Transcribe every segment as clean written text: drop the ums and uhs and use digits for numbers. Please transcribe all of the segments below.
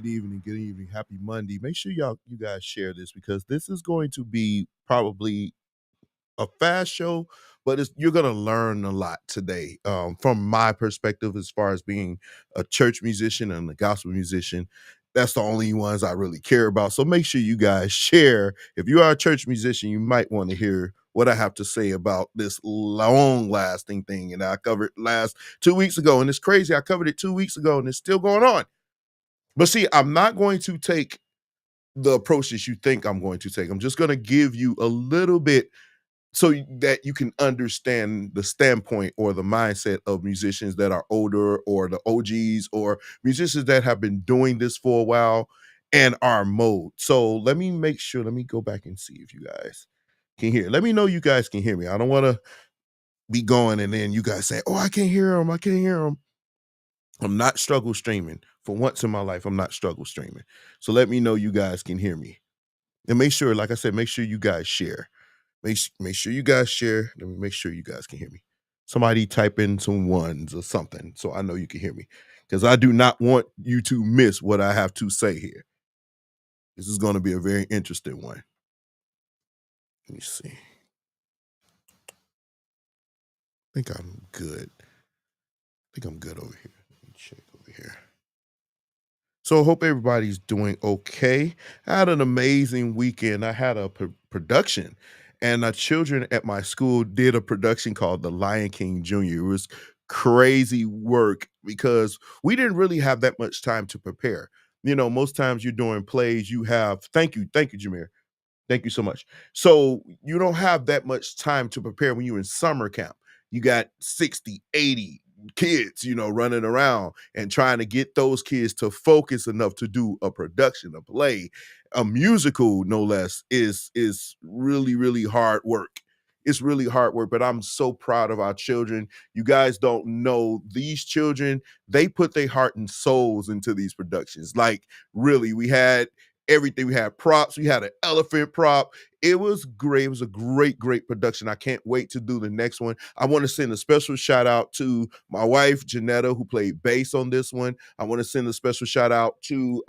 Good evening. Good evening. Happy Monday. Make sure you guys share this because this is going to be probably a fast show, but you're going to learn a lot today. From my perspective, as far as being a church musician and a gospel musician, that's the only ones I really care about. So make sure you guys share. If you are a church musician, you might want to hear what I have to say about this long lasting thing. And I covered last 2 weeks ago, and it's crazy. I covered it 2 weeks ago, and it's still going on. But see, I'm not going to take the approach that you think I'm going to take. I'm just going to give you a little bit that you can understand the standpoint or the mindset of musicians that are older or the OGs or musicians that have been doing this for a while and are mode. So let me make sure, let me go back and see if you guys can hear. Let me know you guys can hear me. I don't want to be going and then you guys say, oh, I can't hear him. I can't hear him. I'm not struggle streaming. For once in my life, I'm not struggle streaming. So let me know you guys can hear me. And make sure, like I said, make sure you guys share. Make sure you guys share. Let me make sure you guys can hear me. Somebody type in some ones or something so I know you can hear me. Because I do not want you to miss what I have to say here. This is going to be a very interesting one. Let me see. I think I'm good. Over here. Let me check over here. So I hope everybody's doing okay. I had an amazing weekend. I had a production, and children at my school did a production called The Lion King Jr. It was crazy work because we didn't really have that much time to prepare. You know, most times you're doing plays, you have, thank you, Jameer. Thank you so much. So you don't have that much time to prepare when you're in summer camp. You got 60, 80 kids, running around and trying to get those kids to focus enough to do a production, a play, a musical, no less, is really, really hard work. It's really hard work, but I'm so proud of our children. You guys don't know these children, they put their heart and souls into these productions. Like, really, we had everything. We had props. We had an elephant prop. It was great. It was a great, great production. I can't wait to do the next one. I want to send a special shout out to my wife, Janetta, who played bass on this one. I want to send a special shout out to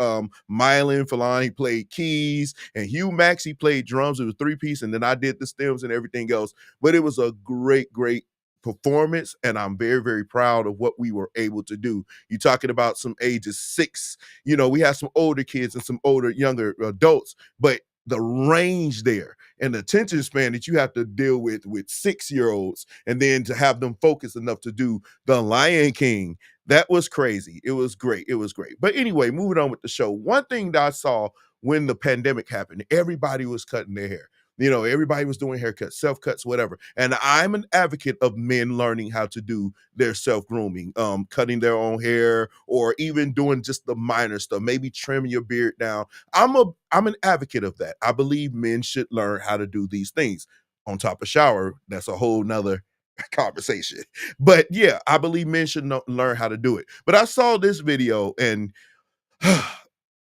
Mylan Falon. He played keys, and Hugh Max, he played drums. It was 3-piece, and then I did the stems and everything else. But it was a great, great performance, and I'm very, very proud of what we were able to do. You're talking about some ages 6. We have some older kids and some younger adults, but the range there and the attention span that you have to deal with 6-year-olds, and then to have them focus enough to do The Lion King, that was crazy. It was great. It was great. But anyway, moving on with the show. One thing that I saw when the pandemic happened, everybody was cutting their hair. Everybody was doing haircuts, self-cuts, whatever. And I'm an advocate of men learning how to do their self-grooming, cutting their own hair, or even doing just the minor stuff, maybe trimming your beard down. I'm an advocate of that. I believe men should learn how to do these things. On top of shower, that's a whole nother conversation. But yeah, I believe men should learn how to do it. But I saw this video, and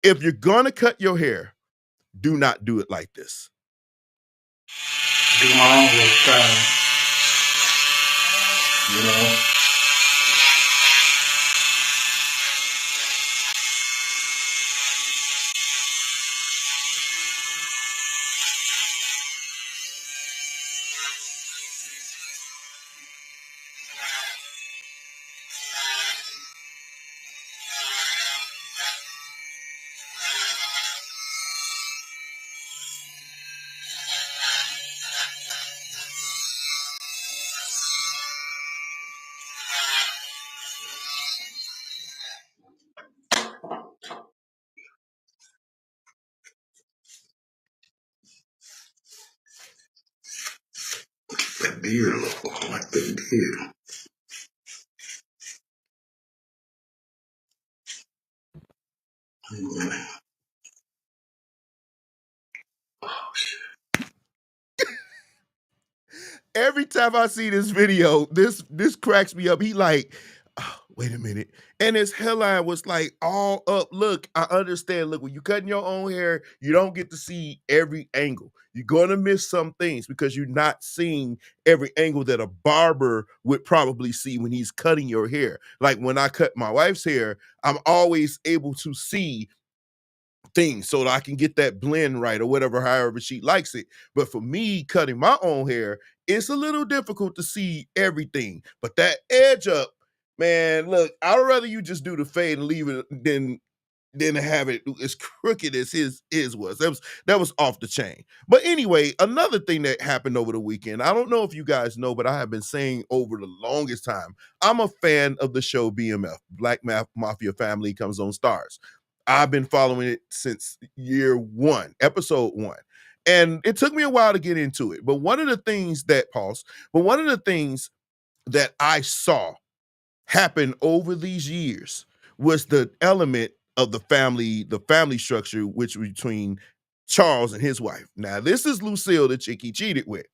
if you're gonna cut your hair, do not do it like this. Do my own little style, you know. That beard look like that beard. Oh shit. Every time I see this video, this cracks me up. He like, oh, wait a minute. And his hairline was like all up. Look, I understand. Look, when you're cutting your own hair, you don't get to see every angle. You're going to miss some things because you're not seeing every angle that a barber would probably see when he's cutting your hair. Like when I cut my wife's hair, I'm always able to see thing so that I can get that blend right or whatever, however she likes it. But for me, cutting my own hair, it's a little difficult to see everything. But that edge up, man, look, I'd rather you just do the fade and leave it than to have it as crooked as his was. That was off the chain. But anyway, another thing that happened over the weekend, I don't know if you guys know, but I have been saying over the longest time, I'm a fan of the show BMF, Black Mafia Family Comes on Stars. I've been following it since year one, episode one. And it took me a while to get into it. But one of the things that I saw happen over these years was the element of the family structure, which was between Charles and his wife. Now, this is Lucille, the chick he cheated with.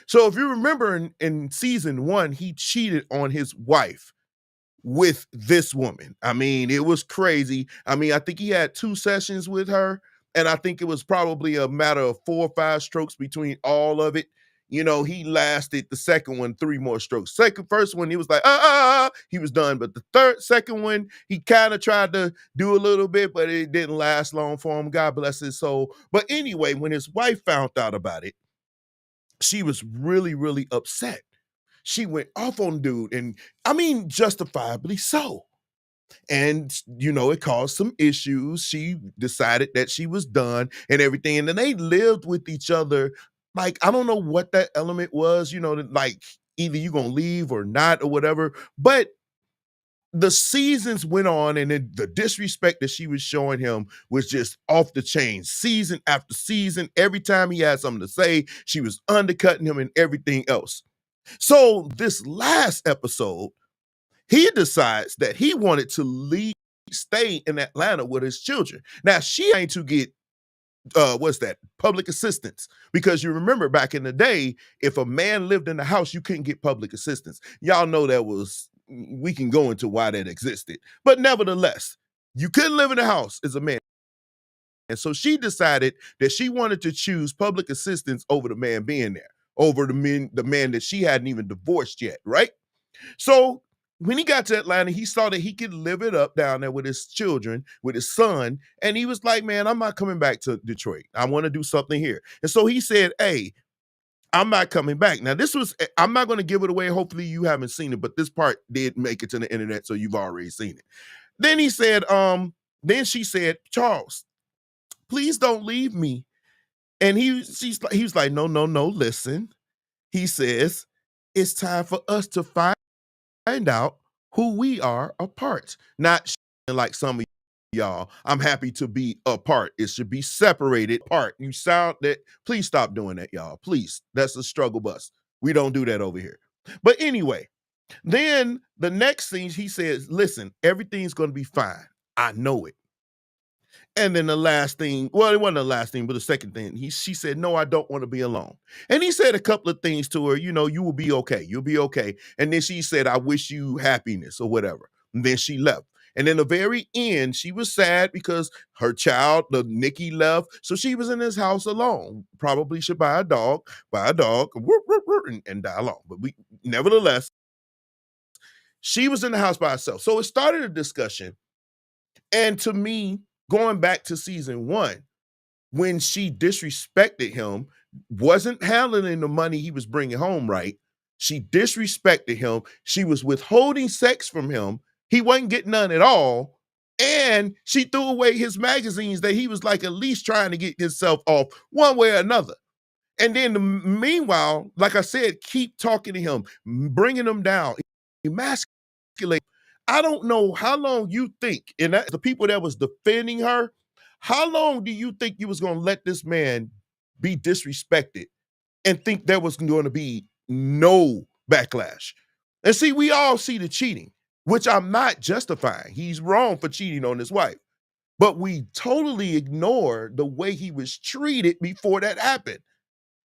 So if you remember in season one, he cheated on his wife with this woman. I mean, it was crazy. I mean, I think he had 2 sessions with her, and I think it was probably a matter of 4 or 5 strokes between all of it. You know, he lasted the second one 3 more strokes. First one, he was like, he was done. But the second one, he kind of tried to do a little bit, but it didn't last long for him. God bless his soul. But anyway, when his wife found out about it, she was really, really upset. She went off on dude, and I mean, justifiably so. And, you know, it caused some issues. She decided that she was done and everything. And then they lived with each other. Like, I don't know what that element was, you know, like either you're going to leave or not or whatever. But the seasons went on, and then the disrespect that she was showing him was just off the chain. Season after season, every time he had something to say, she was undercutting him and everything else. So this last episode, he decides that he wanted to stay in Atlanta with his children. Now, she ain't to get what's that? Public assistance. Because you remember back in the day, if a man lived in the house, you couldn't get public assistance. Y'all know we can go into why that existed. But nevertheless, you couldn't live in the house as a man. And so she decided that she wanted to choose public assistance over the man being there, over the man that she hadn't even divorced yet, right? So when he got to Atlanta, he saw that he could live it up down there with his children, with his son. And he was like, man, I'm not coming back to Detroit. I want to do something here. And so he said, hey, I'm not coming back. Now, I'm not going to give it away. Hopefully you haven't seen it, but this part did make it to the internet, so you've already seen it. Then he said, then she said, Charles, please don't leave me. And he was like, no, listen. He says, it's time for us to find out who we are apart. Not like some of y'all. I'm happy to be apart. It should be separated apart. You sound that. Please stop doing that, y'all. Please. That's a struggle bus. We don't do that over here. But anyway, then the next thing he says, listen, everything's going to be fine. I know it. And then the last thing, well, it wasn't the last thing, but the second thing, she said, no, I don't want to be alone. And he said a couple of things to her, you know, you will be okay. You'll be okay. And then she said, I wish you happiness or whatever. And then she left. And in the very end, she was sad because her child, the Nikki, left. So she was in his house alone. Probably should buy a dog, and die alone. But nevertheless, she was in the house by herself. So it started a discussion. And to me, going back to season one, when she disrespected him, wasn't handling the money he was bringing home right. She disrespected him. She was withholding sex from him. He wasn't getting none at all. And she threw away his magazines that he was like at least trying to get himself off one way or another. And then meanwhile, like I said, keep talking to him, bringing him down, emasculate. I don't know how long you think, and the people that was defending her, how long do you think you was going to let this man be disrespected and think there was going to be no backlash? And see, we all see the cheating, which I'm not justifying. He's wrong for cheating on his wife. But we totally ignore the way he was treated before that happened.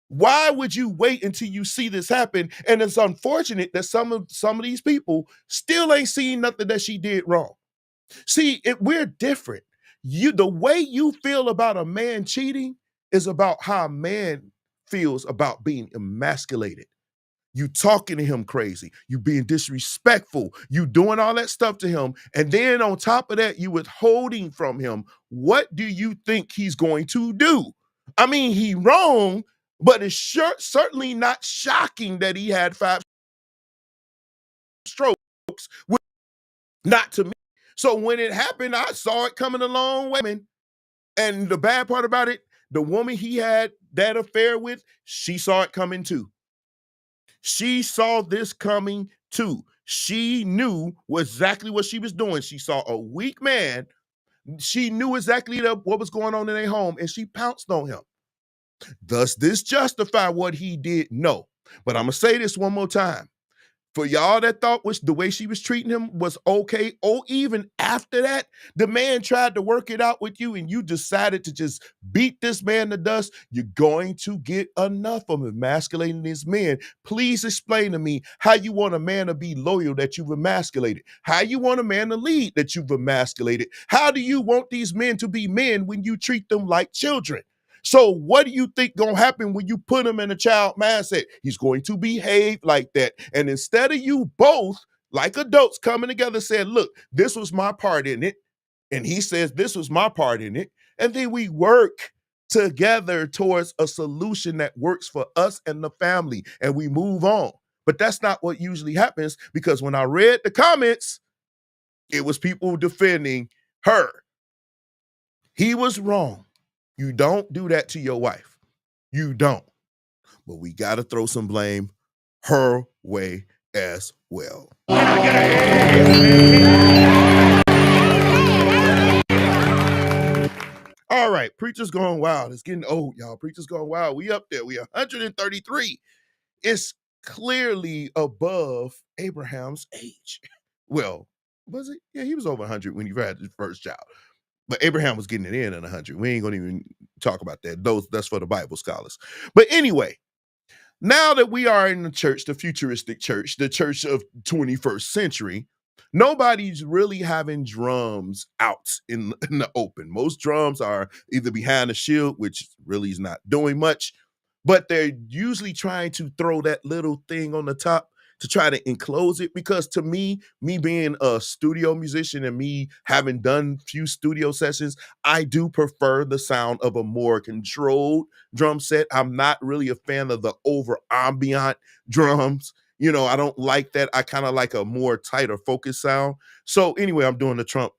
Why would you wait until you see this happen? And it's unfortunate that some of these people still ain't seen nothing that she did wrong. See, we're different. The way you feel about a man cheating is about how a man feels about being emasculated. You talking to him crazy. You being disrespectful. You doing all that stuff to him. And then on top of that, you withholding from him. What do you think he's going to do? I mean, he wrong, but it's certainly not shocking that he had 5 strokes. Not to me. So when it happened, I saw it coming a long way. And the bad part about it, the woman he had that affair with, she saw it coming too. She saw this coming too. She knew exactly what she was doing. She saw a weak man. She knew exactly what was going on in their home, and she pounced on him. Does this justify what he did? No. But I'm going to say this one more time. For y'all that thought the way she was treating him was okay, or even after that, the man tried to work it out with you and you decided to just beat this man to dust, you're going to get enough of emasculating these men. Please explain to me how you want a man to be loyal that you've emasculated, how you want a man to lead that you've emasculated. How do you want these men to be men when you treat them like children? So what do you think gonna happen when you put him in a child mindset? He's going to behave like that. And instead of you both, like adults, coming together saying, look, this was my part in it. And he says, this was my part in it. And then we work together towards a solution that works for us and the family. And we move on. But that's not what usually happens, because when I read the comments, it was people defending her. He was wrong. You don't do that to your wife. You don't. But we got to throw some blame her way as well. All right, Preacher's Going Wild. It's getting old, y'all. Preacher's Going Wild. We up there. We 133. It's clearly above Abraham's age. Well, was it? Yeah, he was over 100 when he had his first child. But Abraham was getting it in at 100. We ain't going to even talk about that. That's for the Bible scholars. But anyway, now that we are in the church, the futuristic church, the church of 21st century, nobody's really having drums out in the open. Most drums are either behind a shield, which really is not doing much, but they're usually trying to throw that little thing on the top to try to enclose it. Because to me being a studio musician and me having done few studio sessions, I do prefer the sound of a more controlled drum set. I'm not really a fan of the over ambient drums. You know, I don't like that. I kind of like a more tighter focus sound. So anyway, I'm doing the Trump,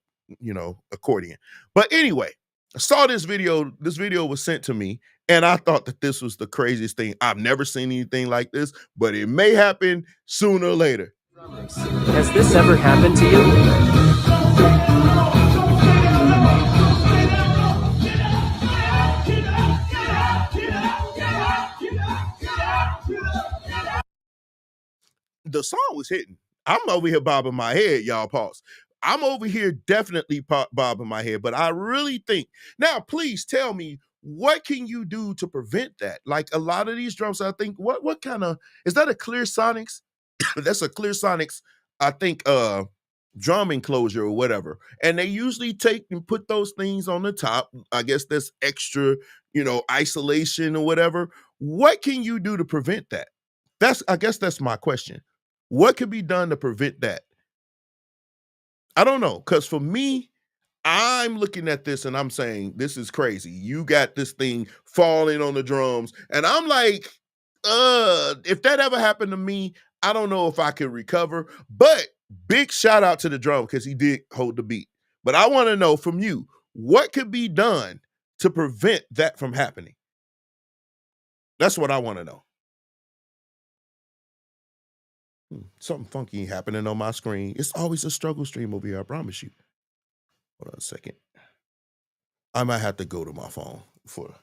accordion. But anyway, I saw this video. This video was sent to me, and I thought that this was the craziest thing. I've never seen anything like this, but it may happen sooner or later. Has this ever happened to you? The song was hitting. I'm over here bobbing my head, y'all. Pause. I'm over here definitely bobbing my head, but I really think now. Please tell me, what can you do to prevent that? Like a lot of these drums, I think, what kind of is that? A Clear Sonics? That's a Clear Sonics, I think, drum enclosure or whatever. And they usually take and put those things on the top. I guess that's extra, isolation or whatever. What can you do to prevent that? I guess that's my question. What could be done to prevent that? I don't know. Because for me, I'm looking at this and I'm saying, this is crazy. You got this thing falling on the drums. And I'm like, if that ever happened to me, I don't know if I could recover. But big shout out to the drum because he did hold the beat. But I want to know from you, what could be done to prevent that from happening? That's what I want to know. Something funky happening on my screen. It's always a struggle stream over here, I promise you. Hold on a second. I might have to go to my phone for.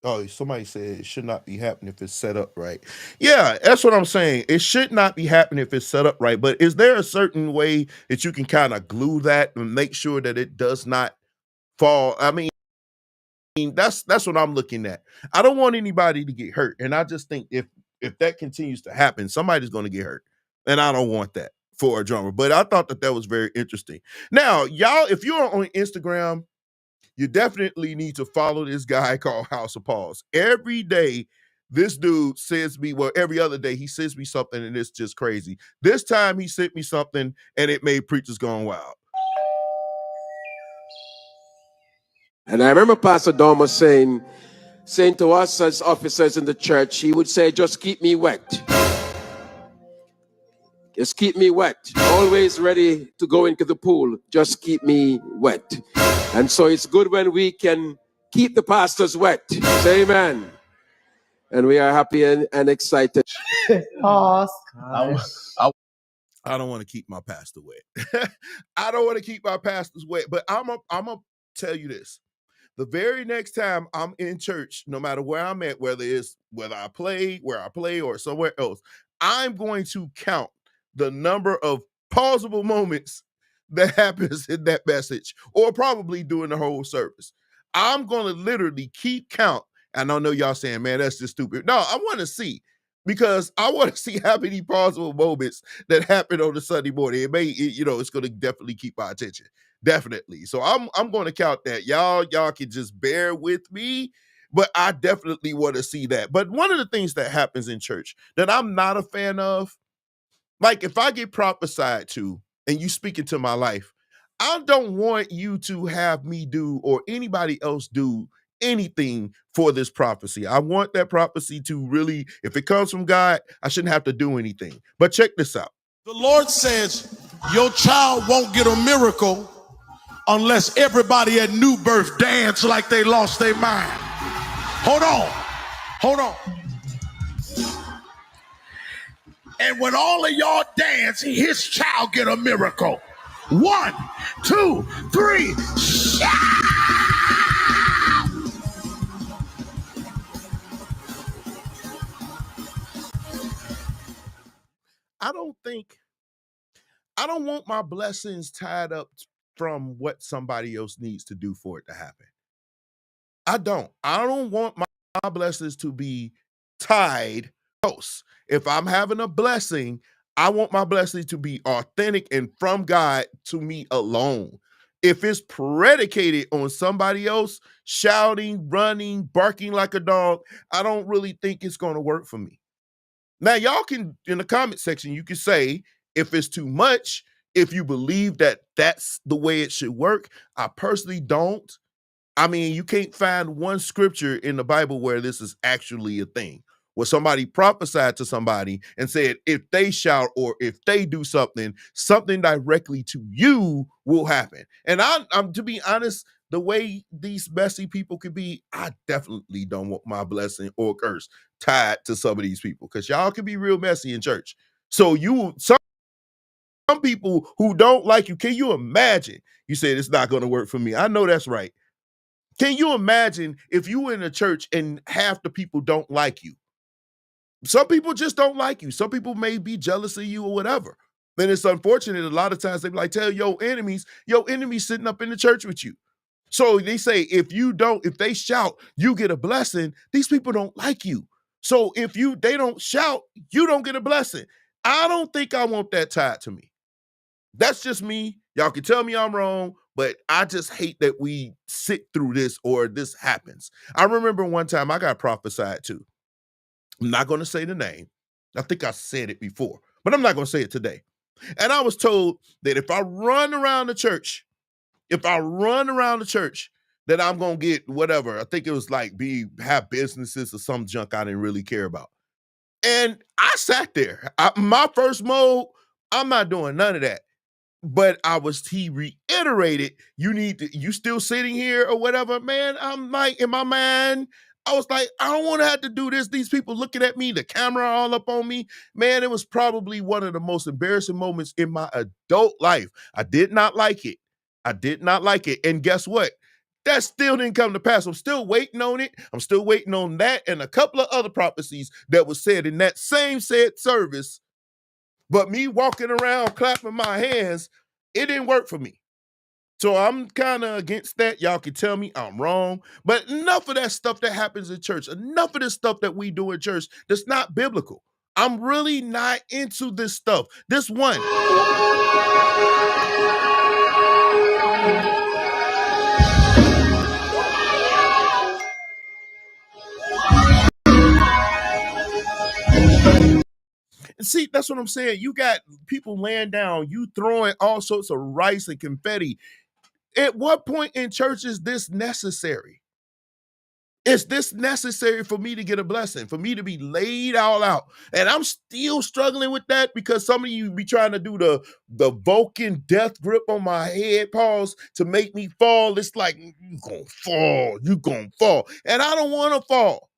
Oh, somebody said it should not be happening if it's set up right. Yeah, that's what I'm saying. It should not be happening if it's set up right. But is there a certain way that you can kind of glue that and make sure that it does not fall? I mean, That's what I'm looking at. I don't want anybody to get hurt, and I just think if that continues to happen, somebody's going to get hurt, and I don't want that for a drummer. But I thought that was very interesting. Now, y'all, if you're on Instagram, you definitely need to follow this guy called House of Pause. Every day, this dude sends me, well, every other day, he sends me something, and it's just crazy. This time, he sent me something, and it made preachers gone wild. And I remember Pastor Dormer saying to us as officers in the church, he would say, just keep me wet. Just keep me wet. Always ready to go into the pool. Just keep me wet. And so it's good when we can keep the pastors wet. Say amen. And we are happy and excited. Pause. I don't want to keep my pastor wet. I don't want to keep my pastors wet, but I'm gonna tell you this. The very next time I'm in church, no matter where I'm at, whether I play, where I play, or somewhere else, I'm going to count the number of pausable moments that happens in that message, or probably during the whole service. I'm going to literally keep count. And I know y'all saying, man, that's just stupid. No, I want to see, because I want to see how many pausable moments that happen on the Sunday morning. It's going to definitely keep my attention. Definitely. So I'm going to count that. Y'all can just bear with me, but I definitely want to see that. But one of the things that happens in church that I'm not a fan of, like if I get prophesied to and you speak into my life, I don't want you to have me do or anybody else do anything for this prophecy. I want that prophecy to really, if it comes from God, I shouldn't have to do anything. But check this out. The Lord says your child won't get a miracle unless everybody at new birth dance like they lost their mind. Hold on. And when all of y'all dance, his child get a miracle. 1, 2, 3, shout! I don't want my blessings tied up from what somebody else needs to do for it to happen. I don't want my blessings to be tied close. If I'm having a blessing, I want my blessing to be authentic and from God to me alone. If it's predicated on somebody else shouting, running, barking like a dog, I don't really think it's going to work for me. Now, y'all can, in the comment section, you can say if it's too much, if you believe that that's the way it should work. I personally don't. I mean, you can't find one scripture in the Bible where this is actually a thing, where somebody prophesied to somebody and said, if they shout or if they do something directly to you will happen. And I'm to be honest, the way these messy people could be, I definitely don't want my blessing or curse tied to some of these people, because y'all can be real messy in church. So some people who don't like you, can you imagine? You said it's not going to work for me. I know that's right. Can you imagine if you were in a church and half the people don't like you? Some people just don't like you. Some people may be jealous of you or whatever. Then it's unfortunate. A lot of times they be like, tell your enemies sitting up in the church with you. So they say, if they shout, you get a blessing. These people don't like you. So if they don't shout, you don't get a blessing. I don't think I want that tied to me. That's just me. Y'all can tell me I'm wrong, but I just hate that we sit through this or this happens. I remember one time I got prophesied to. I'm not going to say the name. I think I said it before, but I'm not going to say it today. And I was told that if I run around the church, that I'm going to get whatever. I think it was like have businesses or some junk I didn't really care about. And I sat there. My first mode, I'm not doing none of that. But he reiterated, you still sitting here or whatever, man. I'm like, in my mind, I was like, I don't want to have to do this. These people looking at me, the camera all up on me. Man, it was probably one of the most embarrassing moments in my adult life. I did not like it. And guess what? That still didn't come to pass. I'm still waiting on it. I'm still waiting on that and a couple of other prophecies that was said in that same said service. But me walking around clapping my hands, it didn't work for me. So I'm kind of against that. Y'all can tell me I'm wrong, but enough of that stuff that happens in church, enough of this stuff that we do in church that's not biblical. I'm really not into this stuff. This one. See, that's what I'm saying. You got people laying down, you throwing all sorts of rice and confetti. At what point in church is this necessary? Is this necessary for me to get a blessing, for me to be laid all out? And I'm still struggling with that because some of you be trying to do the Vulcan death grip on my head, pause, to make me fall. It's like, you gonna fall. And I don't want to fall.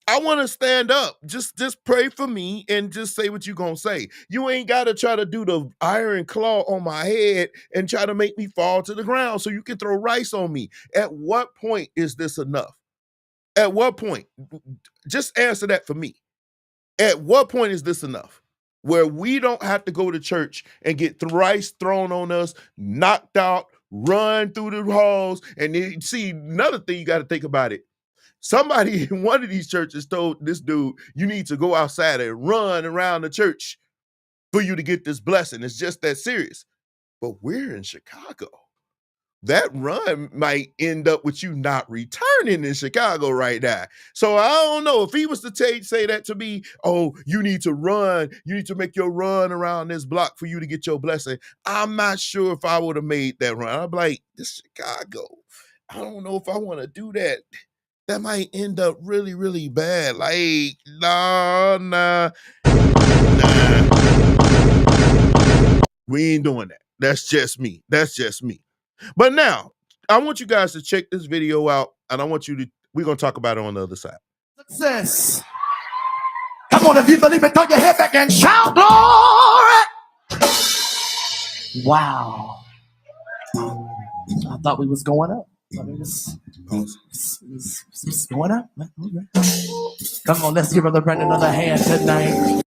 I want to stand up. Just pray for me and just say what you gonna say. You ain't got to try to do the iron claw on my head and try to make me fall to the ground so you can throw rice on me. At what point is this enough? At what point? Just answer that for me. At what point is this enough? Where we don't have to go to church and get thrice thrown on us, knocked out, run through the halls. And then, see, another thing you got to think about it. Somebody in one of these churches told this dude, you need to go outside and run around the church for you to get this blessing. It's just that serious. But we're in Chicago. That run might end up with you not returning in Chicago right now. So I don't know if he was to say that to me, oh, you need to run. You need to make your run around this block for you to get your blessing. I'm not sure if I would have made that run. I'm like, this Chicago. I don't know if I want to do that. That might end up really, really bad. Like, nah. We ain't doing that. That's just me. But now, I want you guys to check this video out, and we're going to talk about it on the other side. Success. Come on, if you believe it, throw your head back and shout glory. Wow. I thought we was going up. It's going up. Come on, let's give Brother Brandon another hand tonight.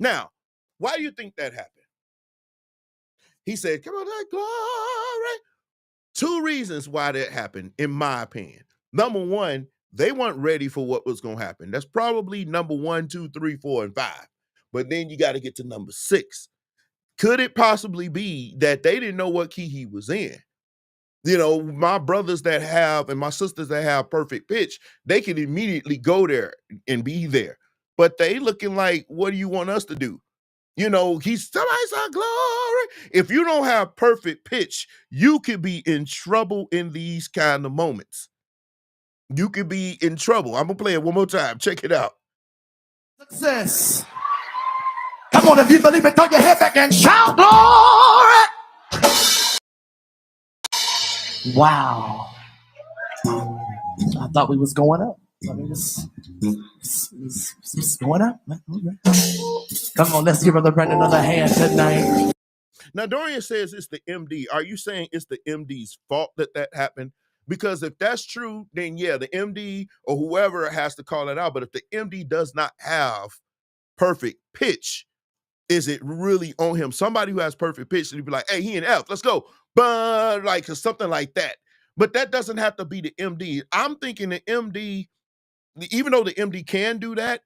Now, why do you think that happened? He said, come on, that glory. 2 reasons why that happened, in my opinion. Number one, they weren't ready for what was going to happen. That's probably number 1, 2, 3, 4, and 5. But then you got to get to number 6. Could it possibly be that they didn't know what key he was in? You know, my brothers that have and my sisters that have perfect pitch, they can immediately go there and be there. But they looking like, what do you want us to do? You know, somebody's our glory. If you don't have perfect pitch, you could be in trouble in these kind of moments. You could be in trouble. I'm going to play it one more time. Check it out. Success. Come on, if you believe it, throw your head back and shout glory. Wow. I thought we was going up. It's going up. Come on, let's give Brother Brandon another hand tonight. Now, Dorian says it's the MD. Are you saying it's the MD's fault that happened? Because if that's true, then yeah, the MD or whoever has to call it out. But if the MD does not have perfect pitch, is it really on him? Somebody who has perfect pitch, and he'd be like, hey, he in F, let's go. But like something like that. But that doesn't have to be the MD. I'm thinking the MD, even though the MD can do that,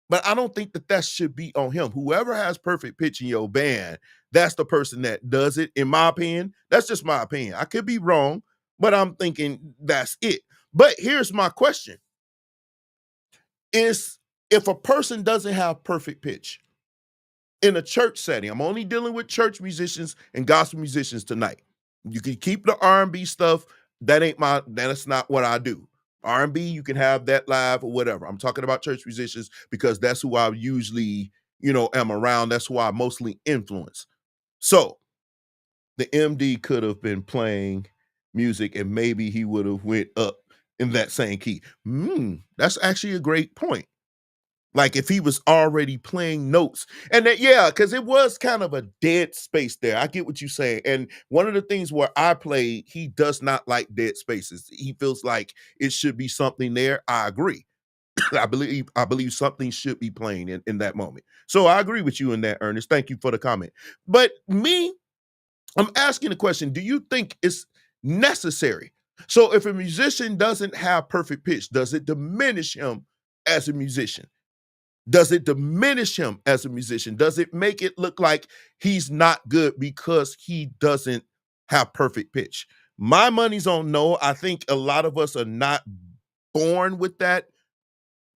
but I don't think that should be on him. Whoever has perfect pitch in your band, that's the person that does it, in my opinion. That's just my opinion. I could be wrong, but I'm thinking that's it. But here's my question. If a person doesn't have perfect pitch in a church setting, I'm only dealing with church musicians and gospel musicians tonight. You can keep the R&B stuff. That's not what I do. R&B, you can have that live or whatever. I'm talking about church musicians because that's who I usually, am around. That's who I mostly influence. So the MD could have been playing music and maybe he would have went up in that same key. That's actually a great point. Like if he was already playing notes and that, yeah, because it was kind of a dead space there. I get what you're saying. And one of the things where I play, he does not like dead spaces. He feels like it should be something there. I agree. I believe something should be playing in that moment. So I agree with you in that, Ernest. Thank you for the comment. But me, I'm asking the question, do you think it's necessary? So if a musician doesn't have perfect pitch, does it diminish him as a musician? Does it diminish him as a musician? Does it make it look like he's not good because he doesn't have perfect pitch? My money's on no. I think a lot of us are not born with that.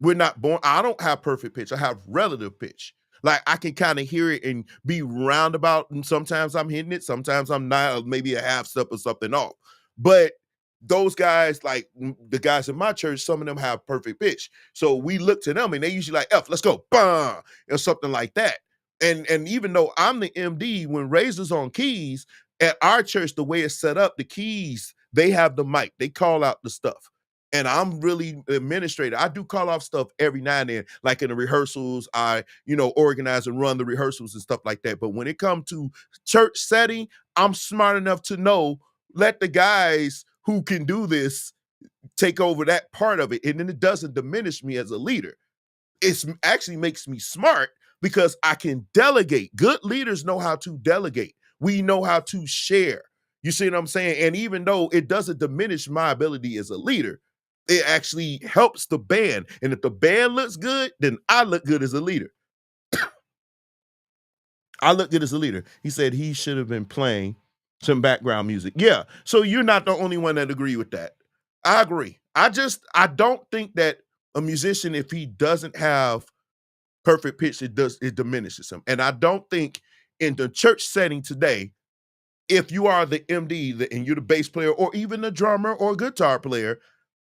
We're not born. I don't have perfect pitch. I have relative pitch. Like I can kind of hear it and be roundabout, and sometimes I'm hitting it, sometimes I'm not, or maybe a half step or something off. But those guys, like the guys in my church, some of them have perfect pitch. So we look to them and they usually like F, let's go, bah, or something like that. And even though I'm the MD, when Razor's on keys at our church, the way it's set up, the keys, they have the mic, they call out the stuff. And I'm really administrator. I do call off stuff every now and then, like in the rehearsals, I, organize and run the rehearsals and stuff like that. But when it comes to church setting, I'm smart enough to know, let the guys who can do this take over that part of it. And then it doesn't diminish me as a leader. It actually makes me smart because I can delegate. Good leaders know how to delegate. We know how to share. You see what I'm saying? And even though it doesn't diminish my ability as a leader, it actually helps the band. And if the band looks good, then I look good as a leader. I look good as a leader. He said he should have been playing some background music. Yeah. So you're not the only one that agree with that. I agree. I don't think that a musician, if he doesn't have perfect pitch, it diminishes him. And I don't think in the church setting today, if you are the MD and you're the bass player or even the drummer or guitar player,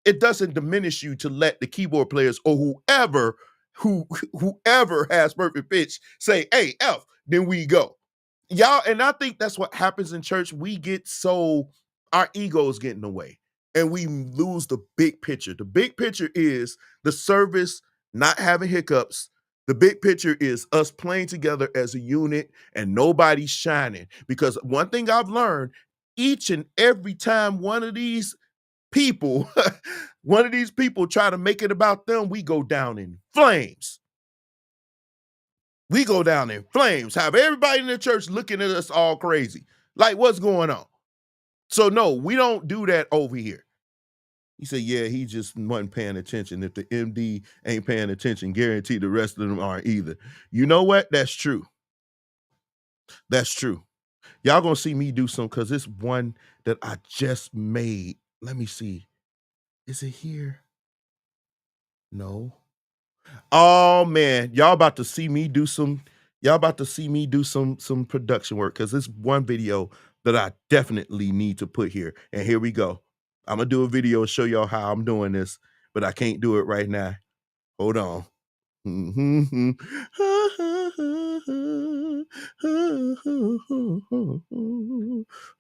it doesn't diminish you to let the keyboard players or whoever has perfect pitch say, hey, F, then we go. Y'all, and I think that's what happens in church. We get our egos get in the way and we lose the big picture. The big picture is the service not having hiccups. The big picture is us playing together as a unit and nobody's shining. Because one thing I've learned, each and every time one of these people try to make it about them, we go down in flames. We go down in flames, have everybody in the church looking at us all crazy. Like, what's going on? So no, we don't do that over here. He said, yeah, he just wasn't paying attention. If the MD ain't paying attention, guarantee the rest of them aren't either. You know what? That's true. That's true. Y'all gonna see me do some, because it's one that I just made. Let me see. Is it here? No. Oh man, y'all about to see me do some production work, because it's one video that I definitely need to put here. And here we go. I'm gonna do a video and show y'all how I'm doing this, but I can't do it right now. Hold on.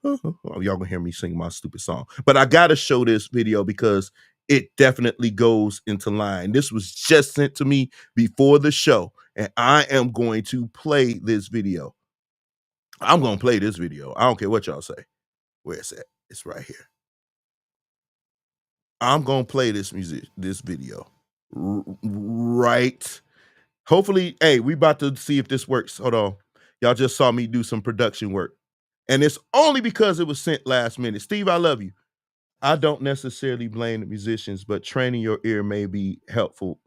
Oh, y'all gonna hear me sing my stupid song, but I gotta show this video because it definitely goes into line. This was just sent to me before the show, and I am going to play this video. I'm gonna play this video. I don't care what y'all say. Where it's at? It's right here. I'm gonna play this video right. Hopefully, hey, we about to see if this works. Hold on. Y'all just saw me do some production work. And it's only because it was sent last minute. Steve, I love you. I don't necessarily blame the musicians, but training your ear may be helpful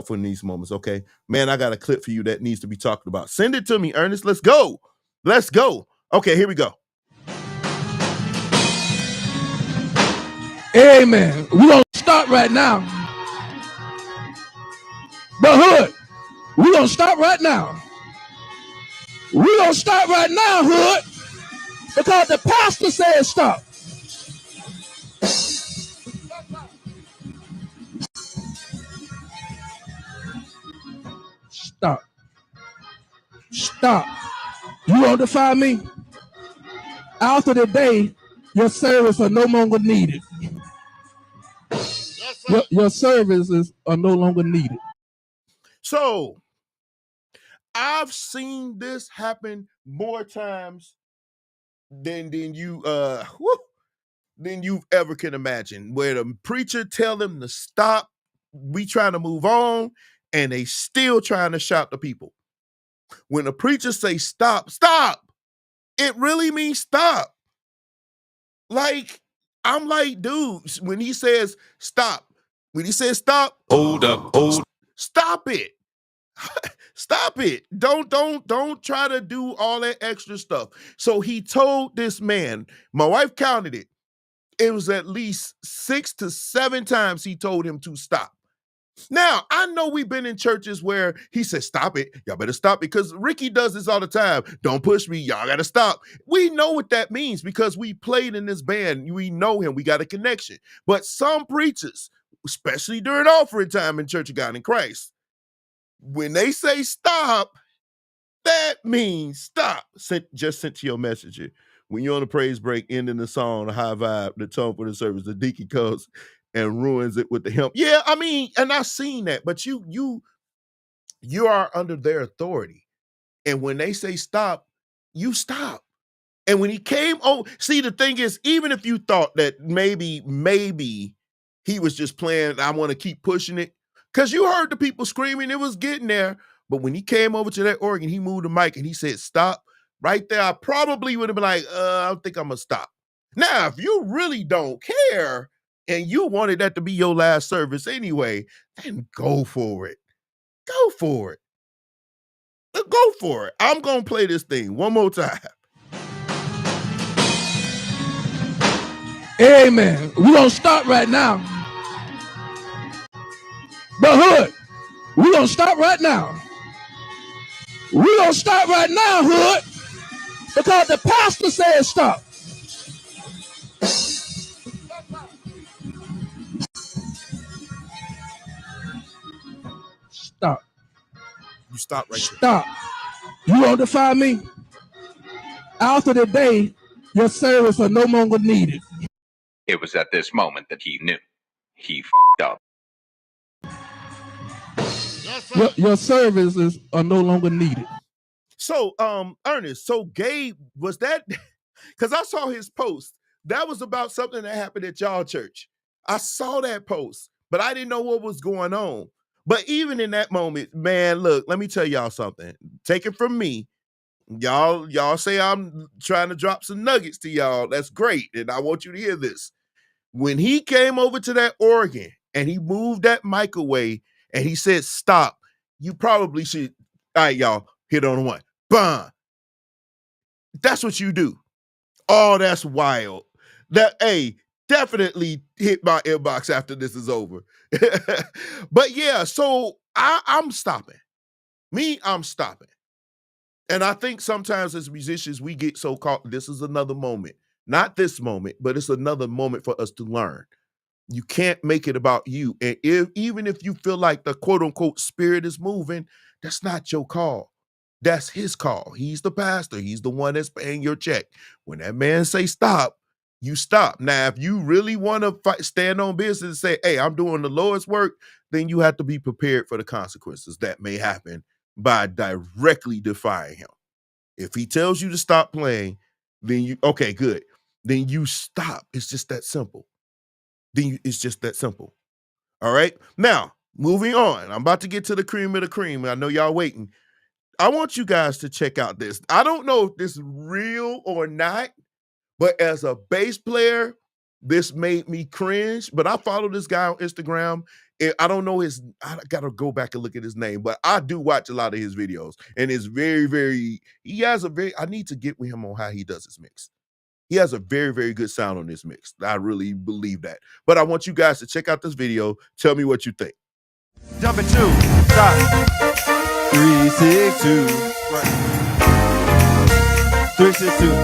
in these moments. Okay. Man, I got a clip for you that needs to be talked about. Send it to me, Ernest. Let's go. Let's go. Okay, here we go. Amen. We're going to start right now. But Hood, we're going to start right now. We're going to start right now, Hood, because the pastor said stop. Stop. Stop. You won't defy me? After the day, your service are no longer needed. Your services are no longer needed. So I've seen this happen more times than you ever can imagine, where the preacher tell them to stop, we trying to move on, and they still trying to shout to people. When the preacher say stop, stop, It really means stop. Like, I'm like, dude, when he says stop, hold up, stop it. Stop it. Don't try to do all that extra stuff. So he told this man, my wife counted it. It was at least 6 to 7 times he told him to stop. Now, I know we've been in churches where he says, stop it. Y'all better stop it. Because Ricky does this all the time. Don't push me. Y'all got to stop. We know what that means because we played in this band. We know him. We got a connection. But some preachers, especially during offering time in Church of God in Christ, when they say stop, that means stop. Just sent to your messenger. When you're on a praise break, ending the song, a high vibe, the tone for the service, the deacon comes and ruins it with the hymn. Yeah, I mean, and I've seen that, but you are under their authority. And when they say stop, you stop. And when he came see, the thing is, even if you thought that maybe he was just playing, I want to keep pushing it, because you heard the people screaming, it was getting there. But when he came over to that organ, he moved the mic and he said, stop. Right there, I probably would have been like, I don't think I'm going to stop. Now, if you really don't care and you wanted that to be your last service anyway, then go for it. Go for it. Go for it. I'm going to play this thing one more time. Amen. We're going to start right now. But Hood, we're going to start right now. We're going to start right now, Hood, because the pastor said stop. Stop. You stop right Stop. You won't defy me? After the day, your service are no longer needed. It was at this moment that he knew. He f***ed up. Your services are no longer needed. So, Ernest, so Gabe, was that, because I saw his post, that was about something that happened at y'all church. I saw that post, but I didn't know what was going on. But even in that moment, man, look, let me tell y'all something. Take it from me. Y'all say I'm trying to drop some nuggets to y'all. That's great. And I want you to hear this. When he came over to that organ and he moved that mic away and he said, stop, you probably should, all right, y'all, hit on one. Bam. That's what you do. Oh, that's wild. Definitely hit my inbox after this is over. But yeah, so I'm stopping. I'm stopping. And I think sometimes as musicians, we get so caught, this is another moment. Not this moment, but it's another moment for us to learn. You can't make it about you. And even if you feel like the quote unquote spirit is moving, that's not your call. That's his call. He's the pastor. He's the one that's paying your check. When that man say stop, you stop. Now, if you really want to stand on business and say, hey, I'm doing the Lord's work, then you have to be prepared for the consequences that may happen by directly defying him. If he tells you to stop playing, then okay, good. Then you stop. It's just that simple. It's just that simple. All right. Now, moving on. I'm about to get to the cream of the cream. I know y'all waiting. I want you guys to check out this. I don't know if this is real or not, but as a bass player, this made me cringe. But I follow this guy on Instagram. I don't know I got to go back and look at his name, but I do watch a lot of his videos. And it's I need to get with him on how he does his mix. He has a very, very good sound on this mix. I really believe that. But I want you guys to check out this video. Tell me what you think. Jumping 2. Stop. 3, 6, 2. Right. 3, 6, 2.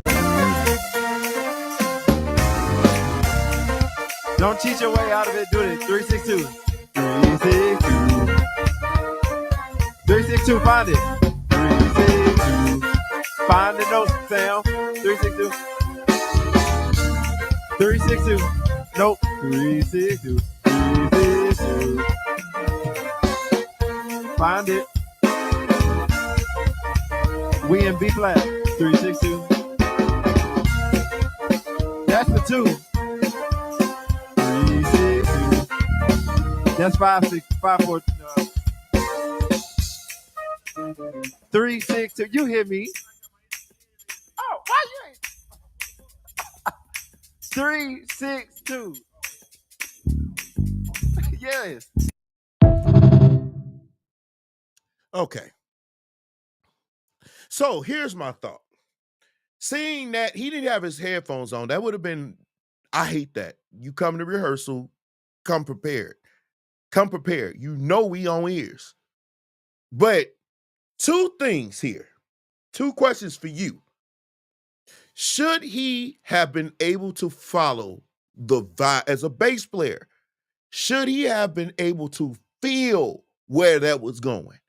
Don't cheat your way out of it. Do it. 3, 6, 2. 3, 6, 2. 3, 6, 2. Find it. 3, 6, 2. Find the note, Sam. 3, 6, 2. 3, 6, 2. Nope. 3, 6, 2. 3, 6, 2. Find it. We in B flat. 3, 6, 2. That's the 2. 3, 6, 2. That's 5, 6, 5, 4. 3, 6, 2. You hear me? Oh, why 362. Yes. Okay. So here's my thought. Seeing that he didn't have his headphones on, that would have been, I hate that. You come to rehearsal, come prepared. Come prepared. You know we on ears. But two things here. Two questions for you. Should he have been able to follow the vibe as a bass player? Should he have been able to feel where that was going?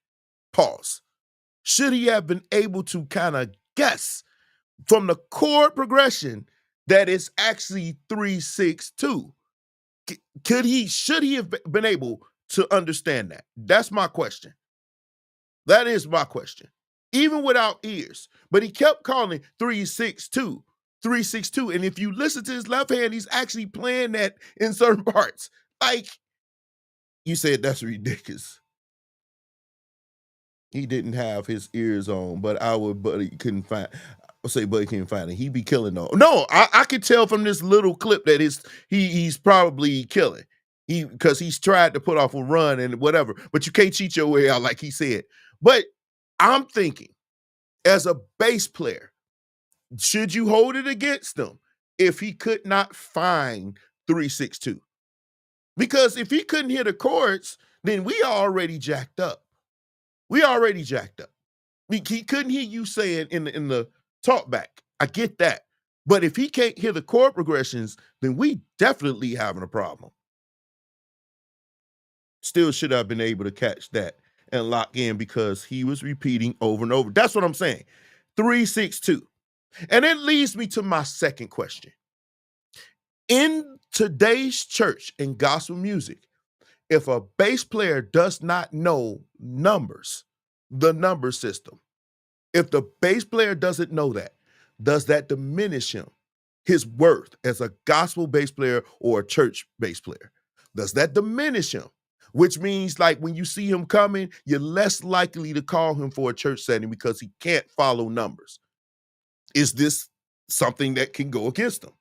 Pause. Should he have been able to kind of guess from the chord progression that it's actually 3-6-2? Should he have been able to understand that? That's my question. That is my question. Even without ears. But he kept calling 3-6-2, 3-6-2. And if you listen to his left hand, he's actually playing that in certain parts. Like, you said that's ridiculous. He didn't have his ears on, but buddy couldn't find. I'll say buddy couldn't find it. He be killing though. No, I could tell from this little clip that he's probably killing. Because he's tried to put off a run and whatever, but you can't cheat your way out, like he said. But I'm thinking, as a bass player, should you hold it against him if he could not find 3-6-2? Because if he couldn't hit the chords, then we already jacked up. We already jacked up. He couldn't hear you saying in the talk back. I get that. But if he can't hear the chord progressions, then we definitely having a problem. Still should have been able to catch that and lock in because he was repeating over and over. That's what I'm saying. 3-6-2. And it leads me to my second question. In today's church and gospel music, if a bass player does not know numbers, the number system, if the bass player doesn't know that, does that diminish him, his worth as a gospel bass player or a church bass player? Does that diminish him? Which means, like, when you see him coming, you're less likely to call him for a church setting because he can't follow numbers. Is this something that can go against him?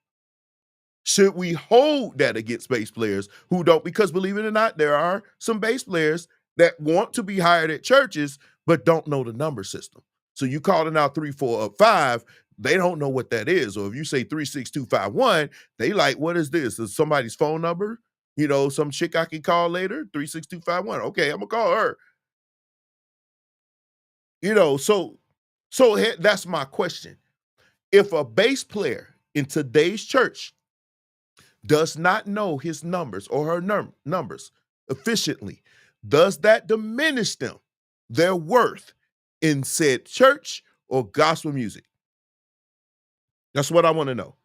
Should we hold that against bass players who don't? Because believe it or not, there are some bass players that want to be hired at churches but don't know the number system. So you calling out 3, 4, 5, they don't know what that is. Or if you say 3, 6, 2, 5, 1, they like, what is this? Is somebody's phone number? You know, some chick I can call later, 36251. Okay, I'm gonna call her. You know, so that's my question. If a bass player in today's church does not know his numbers or her numbers efficiently, does that diminish them, their worth in said church or gospel music? That's what I want to know.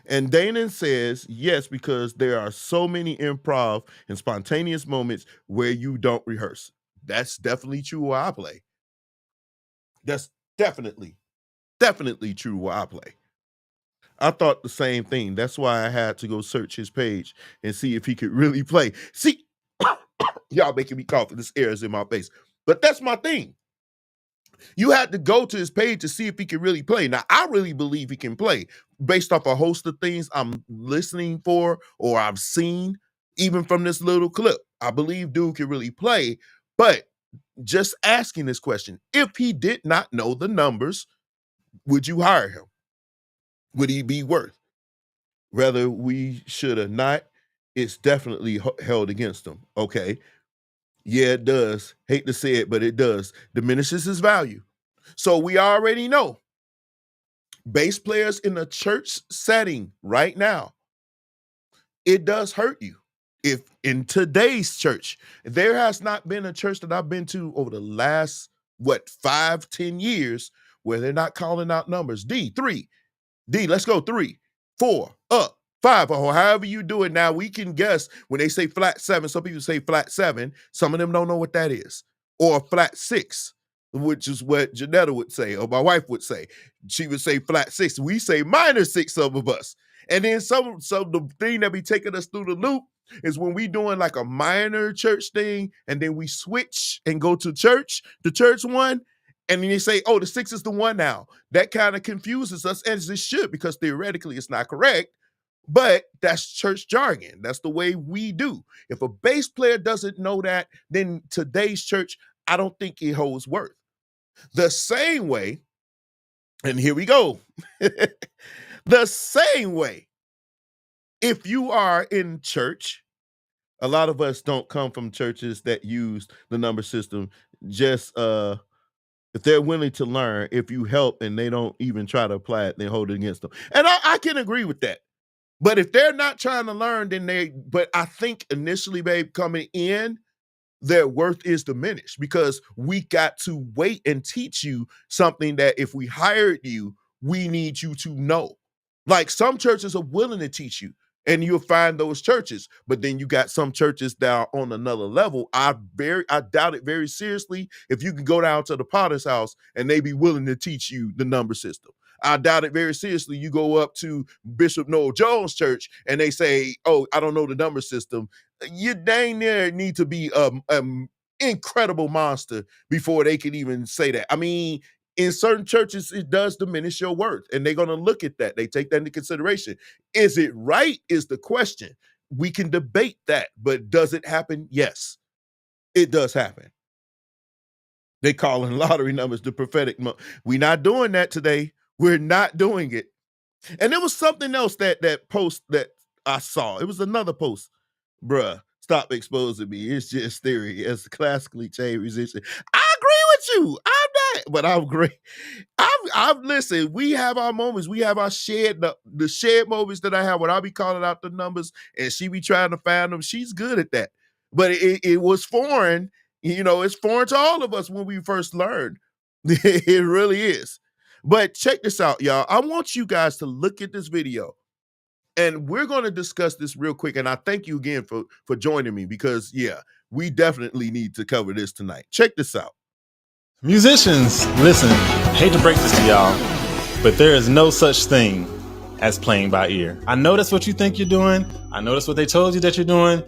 And Danon says, yes, because there are so many improv and spontaneous moments where you don't rehearse. That's definitely true where I play. That's definitely true where I play. I thought the same thing. That's why I had to go search his page and see if he could really play. See, y'all making me cough. This air is in my face. But that's my thing. You had to go to his page to see if he can really play. Now, I really believe he can play based off a host of things I'm listening for or I've seen, even from this little clip. I believe dude can really play, but just asking this question, if he did not know the numbers, would you hire him? Would he be worth? Whether we should or not, it's definitely held against him. Okay. Yeah, it does. Hate to say it, but it does. Diminishes his value. So we already know bass players in a church setting right now, it does hurt you. If in today's church, there has not been a church that I've been to over the last, 5-10 years where they're not calling out numbers. D, let's go 3, 4, up, 5, or however you do it. Now we can guess when they say flat 7, some people say flat 7. Some of them don't know what that is. Or flat 6, which is what Janetta would say, or my wife would say. She would say flat 6. We say minor 6, some of us. And then some the thing that be taking us through the loop is when we doing like a minor church thing, and then we switch and go to church, the church one, and then they say, oh, the 6 is the one now. That kind of confuses us, as it should, because theoretically it's not correct. But that's church jargon. That's the way we do. If a bass player doesn't know that, then today's church, I don't think it holds worth. The same way, and here we go. The same way, if you are in church, a lot of us don't come from churches that use the number system. Just if they're willing to learn, if you help and they don't even try to apply it, then hold it against them. And I can agree with that. But if they're not trying to learn, but I think initially, babe, coming in, their worth is diminished because we got to wait and teach you something that if we hired you, we need you to know. Like some churches are willing to teach you, and you'll find those churches, but then you got some churches that are on another level. I doubt it very seriously if you can go down to the Potter's house and they be willing to teach you the number system. I doubt it very seriously. You go up to Bishop Noel Jones Church and they say, "Oh, I don't know the number system." You dang near need to be incredible monster before they can even say that. I mean, in certain churches, it does diminish your worth, and they're going to look at that. They take that into consideration. Is it right? Is the question. We can debate that, but does it happen? Yes, it does happen. They calling lottery numbers the prophetic. We're not doing that today. We're not doing it. And there was something else that post that I saw. It was another post. Bruh, stop exposing me. It's just theory. As a classically trained musician, I agree with you. I'm not, but I'm great. I've listened. We have our moments. We have our the shared moments that I have when I be calling out the numbers and she be trying to find them. She's good at that. But it was foreign. It's foreign to all of us when we first learned. It really is. But check this out, y'all. I want you guys to look at this video. And we're going to discuss this real quick. And I thank you again for joining me because, yeah, we definitely need to cover this tonight. Check this out. Musicians, listen, hate to break this to y'all, but there is no such thing as playing by ear. I know that's what you think you're doing. I know that's what they told you that you're doing,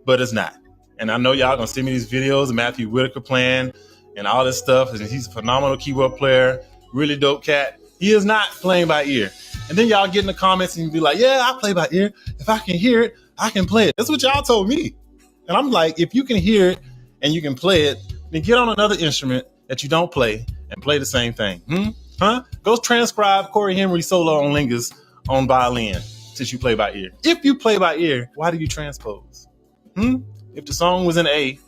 but it's not. And I know y'all gonna send me these videos of Matthew Whitaker playing and all this stuff. And he's a phenomenal keyboard player, really dope cat. He is not playing by ear. And then y'all get in the comments and be like, yeah, I play by ear. If I can hear it, I can play it. That's what y'all told me. And I'm like, if you can hear it and you can play it, then get on another instrument that you don't play and play the same thing. Go transcribe Corey Henry's solo on Lingus on violin since you play by ear. If you play by ear, why do you transpose? If the song was in A,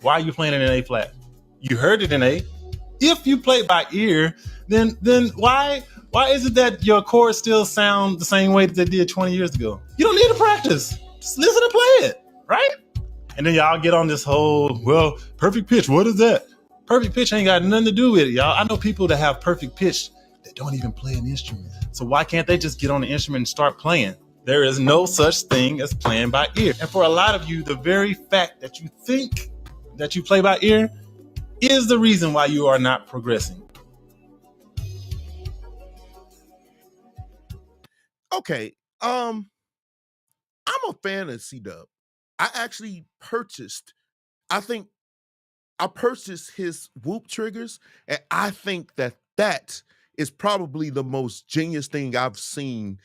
why are you playing it in A flat? You heard it in A. If you play by ear, then why is it that your chords still sound the same way that they did 20 years ago? You don't need to practice. Just listen and play it, right? And then y'all get on this whole, well, perfect pitch, what is that? Perfect pitch ain't got nothing to do with it, y'all. I know people that have perfect pitch that don't even play an instrument. So why can't they just get on the instrument and start playing? There is no such thing as playing by ear. And for a lot of you, the very fact that you think that you play by ear is the reason why you are not progressing. Okay. I'm a fan of C-Dub. I actually purchased his Whoop triggers, and I think that is probably the most genius thing I've seen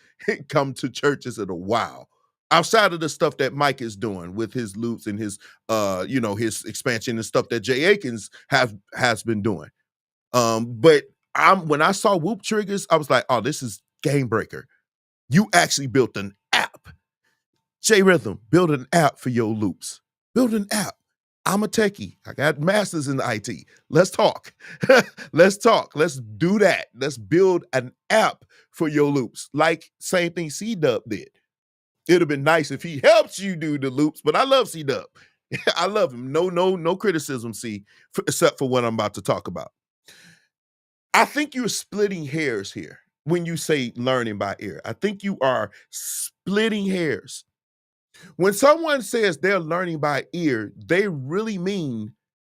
come to churches in a while. Outside of the stuff that Mike is doing with his loops and his his expansion and stuff that Jay Akins has been doing. But when I saw Whoop triggers, I was like, oh, this is game breaker. You actually built an app. J Rhythm, build an app for your loops. Build an app. I'm a techie. I got masters in IT. Let's talk. Let's talk. Let's do that. Let's build an app for your loops. Like same thing C-Dub did. It'd have been nice if he helps you do the loops, but I love C-Dub. I love him. No criticism, except for what I'm about to talk about. I think you're splitting hairs here when you say learning by ear. I think you are splitting hairs. When someone says they're learning by ear, they really mean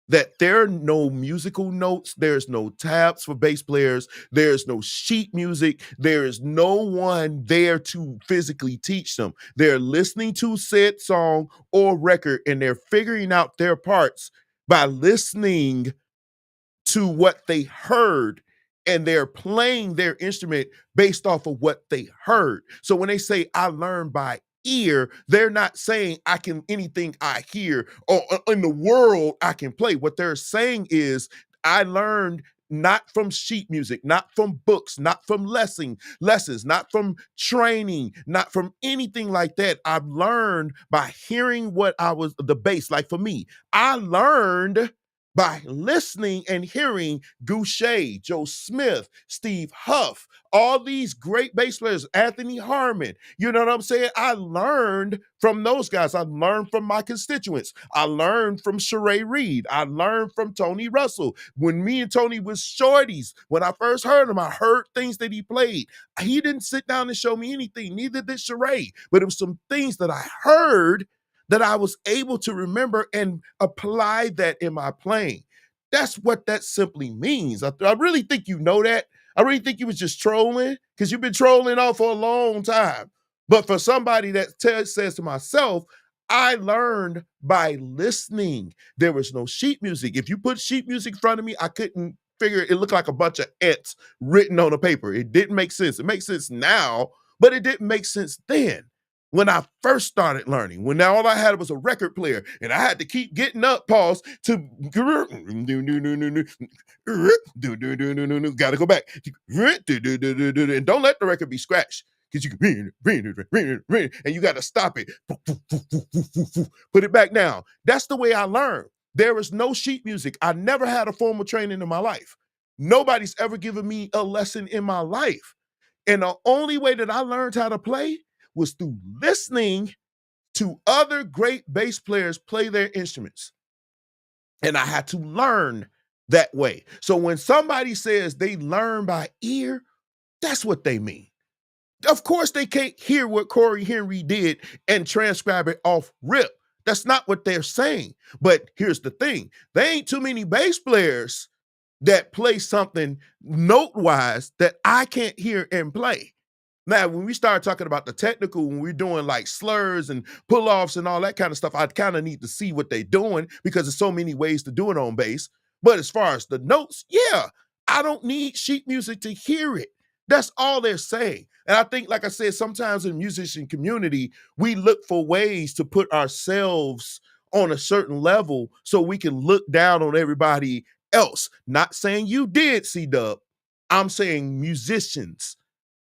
that there are no musical notes, there's no tabs for bass players, there's no sheet music, there is no one there to physically teach them. They're listening to said song or record and they're figuring out their parts by listening to what they heard and they're playing their instrument based off of what they heard. So when they say I learn by ear, they're not saying I can anything I hear or in the world I can play. What they're saying is I learned not from sheet music, not from books, not from lessons, not from training, not from anything like that. I've learned by hearing what I was the bass. Like for me, I learned by listening and hearing Goucher, Joe Smith, Steve Huff, all these great bass players, Anthony Harmon. You know what I'm saying? I learned from those guys. I learned from my constituents. I learned from Sheree Reed. I learned from Tony Russell. When me and Tony was shorties, when I first heard him, I heard things that he played. He didn't sit down and show me anything, neither did Sheree, but it was some things that I heard that I was able to remember and apply that in my playing. That's what that simply means. I really think you know that. I really think you was just trolling because you've been trolling on for a long time. But for somebody that says to myself, I learned by listening. There was no sheet music. If you put sheet music in front of me, I couldn't figure it. It looked like a bunch of ants written on a paper. It didn't make sense. It makes sense now, but it didn't make sense then. When I first started learning, when all I had was a record player and I had to keep getting up, pause, to gotta go back. And don't let the record be scratched because you can and you gotta stop it. Put it back down. That's the way I learned. There is no sheet music. I never had a formal training in my life. Nobody's ever given me a lesson in my life. And the only way that I learned how to play was through listening to other great bass players play their instruments. And I had to learn that way. So when somebody says they learn by ear, that's what they mean. Of course, they can't hear what Corey Henry did and transcribe it off rip. That's not what they're saying. But here's the thing. There ain't too many bass players that play something note-wise that I can't hear and play. Now, when we start talking about the technical, when we're doing like slurs and pull-offs and all that kind of stuff, I kind of need to see what they're doing because there's so many ways to do it on bass. But as far as the notes, yeah, I don't need sheet music to hear it. That's all they're saying. And I think, like I said, sometimes in the musician community, we look for ways to put ourselves on a certain level so we can look down on everybody else. Not saying you did, C-Dub. I'm saying musicians.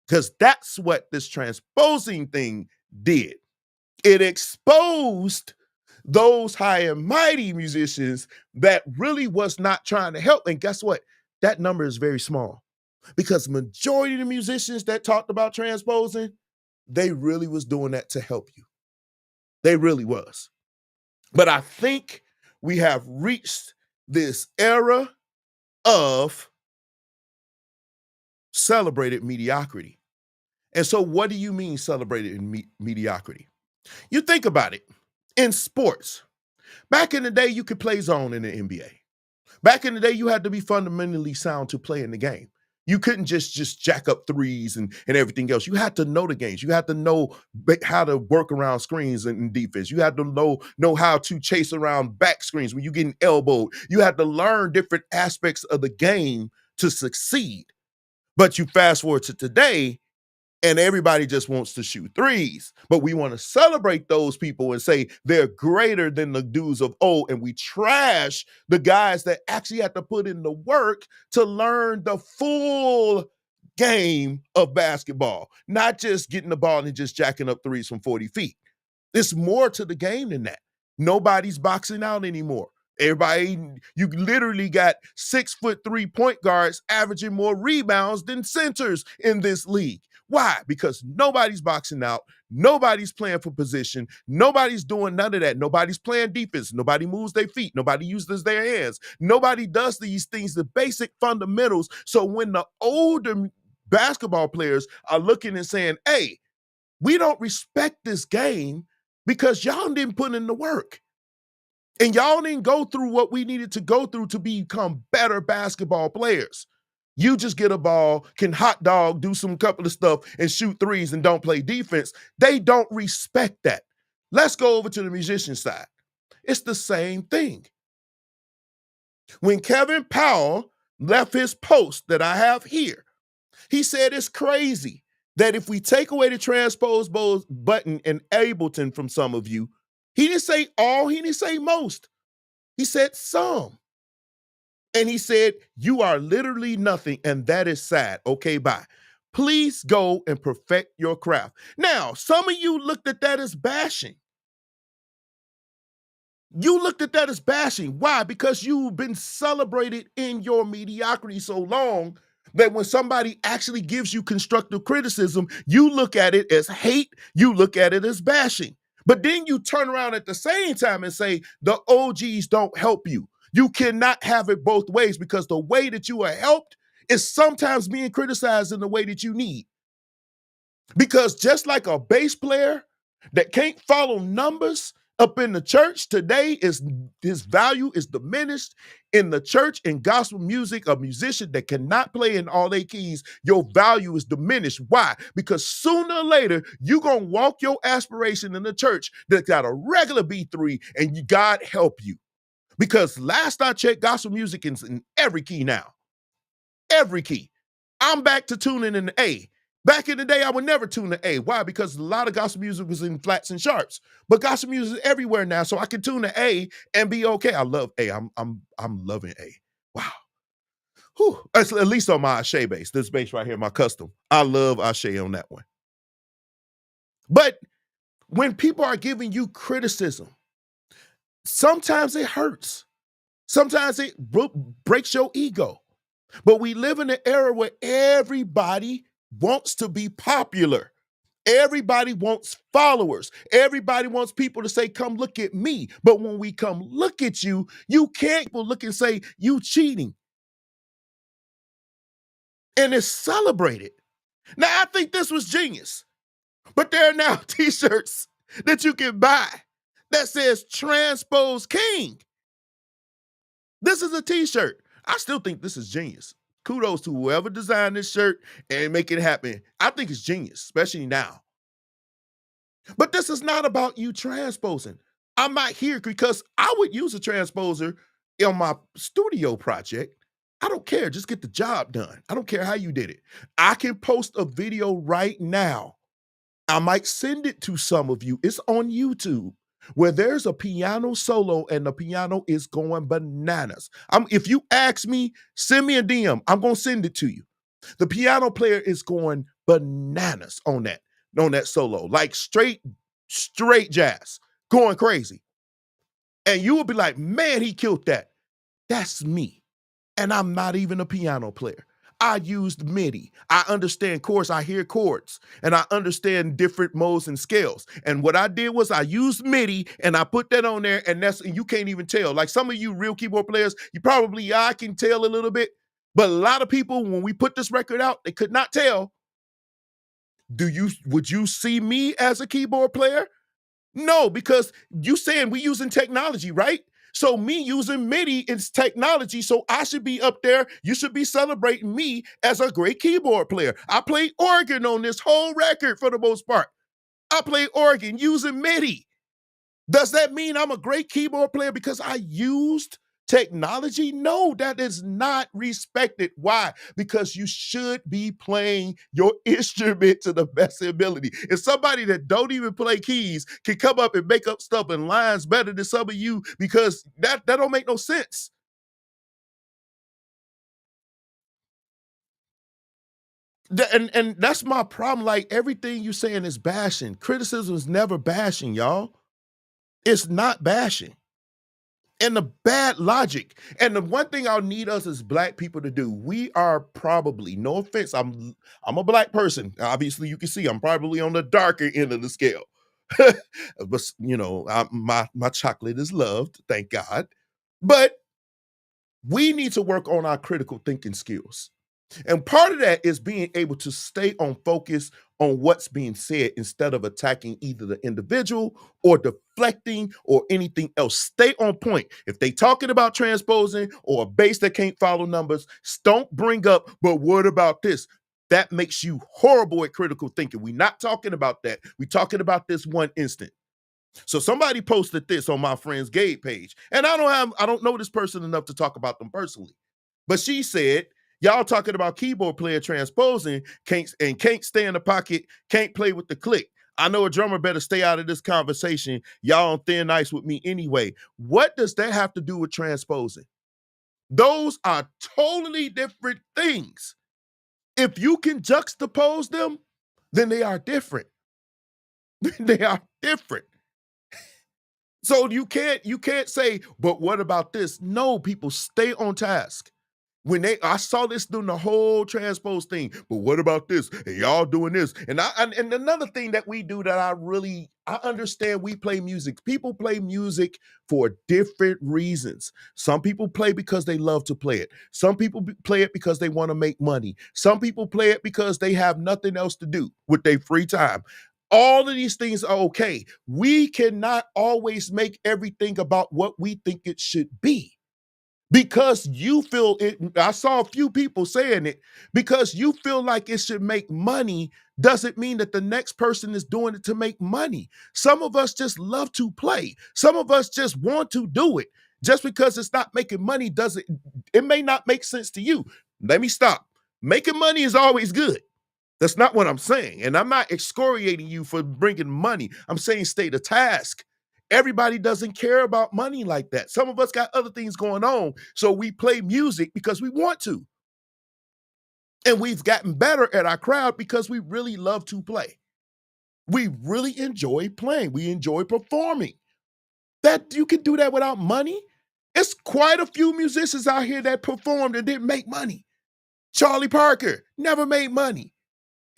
Because that's what this transposing thing did. It exposed those high and mighty musicians that really was not trying to help. And guess what? That number is very small. Because majority of the musicians that talked about transposing, they really was doing that to help you. They really was. But I think we have reached this era of celebrated mediocrity. And so what do you mean celebrated in mediocrity? You think about it. In sports, back in the day, you could play zone in the NBA. Back in the day, you had to be fundamentally sound to play in the game. You couldn't just jack up threes and everything else. You had to know the games. You had to know how to work around screens in defense. You had to know how to chase around back screens when you're getting elbowed. You had to learn different aspects of the game to succeed. But you fast forward to today, and everybody just wants to shoot threes. But we want to celebrate those people and say they're greater than the dudes of old. And we trash the guys that actually have to put in the work to learn the full game of basketball, not just getting the ball and just jacking up threes from 40 feet. There's more to the game than that. Nobody's boxing out anymore. Everybody, you literally got 6'3" point guards averaging more rebounds than centers in this league. Why? Because nobody's boxing out. Nobody's playing for position. Nobody's doing none of that. Nobody's playing defense. Nobody moves their feet. Nobody uses their hands. Nobody does these things, the basic fundamentals. So when the older basketball players are looking and saying, hey, we don't respect this game because y'all didn't put in the work. And y'all didn't go through what we needed to go through to become better basketball players. You just get a ball, can hot dog, do some couple of stuff, and shoot threes and don't play defense. They don't respect that. Let's go over to the musician side. It's the same thing. When Kevin Powell left his post that I have here. He said it's crazy that if we take away the transpose button in Ableton from some of you, he didn't say all, he didn't say most. He said some. And he said, you are literally nothing, and that is sad. Okay, bye. Please go and perfect your craft. Now, some of you looked at that as bashing. You looked at that as bashing. Why? Because you've been celebrated in your mediocrity so long that when somebody actually gives you constructive criticism, you look at it as hate, you look at it as bashing. But then you turn around at the same time and say, the OGs don't help you. You cannot have it both ways, because the way that you are helped is sometimes being criticized in the way that you need. Because just like a bass player that can't follow numbers up in the church today, is his value is diminished in the church. In gospel music, a musician that cannot play in all their keys, your value is diminished. Why? Because sooner or later, you're going to walk your aspiration in the church that got a regular B3, and God help you. Because last I checked, gospel music is in every key now. Every key. I'm back to tuning in the A. Back in the day, I would never tune the A. Why? Because a lot of gospel music was in flats and sharps. But gospel music is everywhere now, so I can tune the A and be okay. I love A. I'm loving A. Wow. Whew. At least on my Ashe bass. This bass right here, my custom. I love Ashe on that one. But when people are giving you criticism, sometimes it hurts. Sometimes it breaks your ego. But we live in an era where everybody wants to be popular. Everybody wants followers. Everybody wants people to say, come look at me. But when we come look at you, you can't look and say, you cheating. And it's celebrated. Now, I think this was genius. But there are now t-shirts that you can buy that says Transpose King. This is a t-shirt. I still think this is genius. Kudos to whoever designed this shirt and make it happen. I think it's genius, especially now. But this is not about you transposing. I'm not here because I would use a transposer on my studio project. I don't care. Just get the job done. I don't care how you did it. I can post a video right now. I might send it to some of you. It's on YouTube, where there's a piano solo and the piano is going bananas. If you ask me, send me a DM. I'm going to send it to you. The piano player is going bananas on that solo, like straight jazz, going crazy. And you will be like, man, he killed that. That's me. And I'm not even a piano player. I used MIDI. I understand chords. I hear chords, and I understand different modes and scales. And what I did was I used MIDI and I put that on there, and you can't even tell. Like some of you real keyboard players, you probably, I can tell a little bit, but a lot of people, when we put this record out, they could not tell. Would you see me as a keyboard player? No, because you saying we using technology, right? So me using MIDI is technology, so I should be up there. You should be celebrating me as a great keyboard player. I play organ on this whole record for the most part. I play organ using MIDI. Does that mean I'm a great keyboard player because I used technology? No, that is not respected. Why? Because you should be playing your instrument to the best ability. If somebody that don't even play keys can come up and make up stuff in lines better than some of you, because that don't make no sense. And that's my problem. Like, everything you saying is bashing. Criticism is never bashing, y'all. It's not bashing. And the bad logic. And the one thing I'll need us as Black people to do, we are probably, no offense, I'm a Black person. Obviously, you can see I'm probably on the darker end of the scale. But, my chocolate is loved, thank God. But we need to work on our critical thinking skills. And part of that is being able to stay on focus on what's being said instead of attacking either the individual or deflecting or anything else. Stay on point. If they talking about transposing or a bass that can't follow numbers, don't bring up, but what about this? That makes you horrible at critical thinking. We're not talking about that. We're talking about this one instant. So somebody posted this on my friend's Gabe page, and I don't know this person enough to talk about them personally. But she said, y'all talking about keyboard player transposing, can't stay in the pocket, can't play with the click. I know a drummer better stay out of this conversation. Y'all on thin ice with me anyway. What does that have to do with transposing? Those are totally different things. If you can juxtapose them, then they are different. They are different. So you can't say, but what about this? No, people, stay on task. I saw this during the whole transpose thing, but what about this? And y'all doing this. And another thing that we do that I understand, we play music. People play music for different reasons. Some people play because they love to play it. Some people play it because they want to make money. Some people play it because they have nothing else to do with their free time. All of these things are okay. We cannot always make everything about what we think it should be. Because you feel it, I saw a few people saying it, because you feel like it should make money doesn't mean that the next person is doing it to make money. Some of us just love to play. Some of us just want to do it. Just because it's not making money it may not make sense to you. Let me stop. Making money is always good. That's not what I'm saying. And I'm not excoriating you for bringing money. I'm saying stay to task. Everybody doesn't care about money like that. Some of us got other things going on, so we play music because we want to. And we've gotten better at our crowd because we really love to play. We really enjoy playing. We enjoy performing. That you can do that without money. It's quite a few musicians out here that performed and didn't make money. Charlie Parker never made money.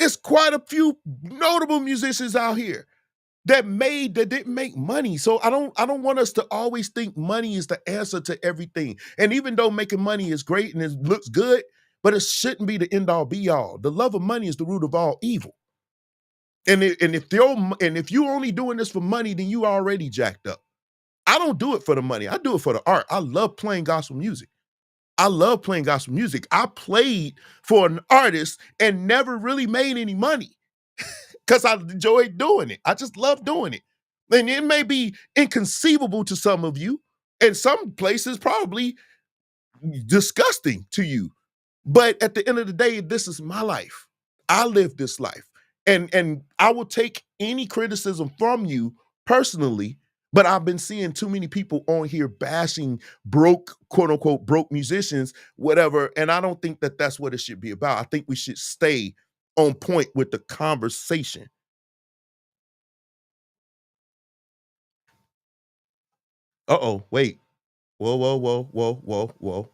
It's quite a few notable musicians out here that didn't make money. So I don't want us to always think money is the answer to everything. And even though making money is great and it looks good, but it shouldn't be the end all be all. The love of money is the root of all evil. And if you're only doing this for money, then you already jacked up. I don't do it for the money. I do it for the art. I love playing gospel music. I love playing gospel music. I played for an artist and never really made any money because I enjoyed doing it. I just love doing it. And it may be inconceivable to some of you, and some places probably disgusting to you. But at the end of the day, this is my life. I live this life. And I will take any criticism from you personally, but I've been seeing too many people on here bashing broke, quote unquote, broke musicians, whatever. And I don't think that that's what it should be about. I think we should stay on point with the conversation. Uh-oh, wait. Whoa.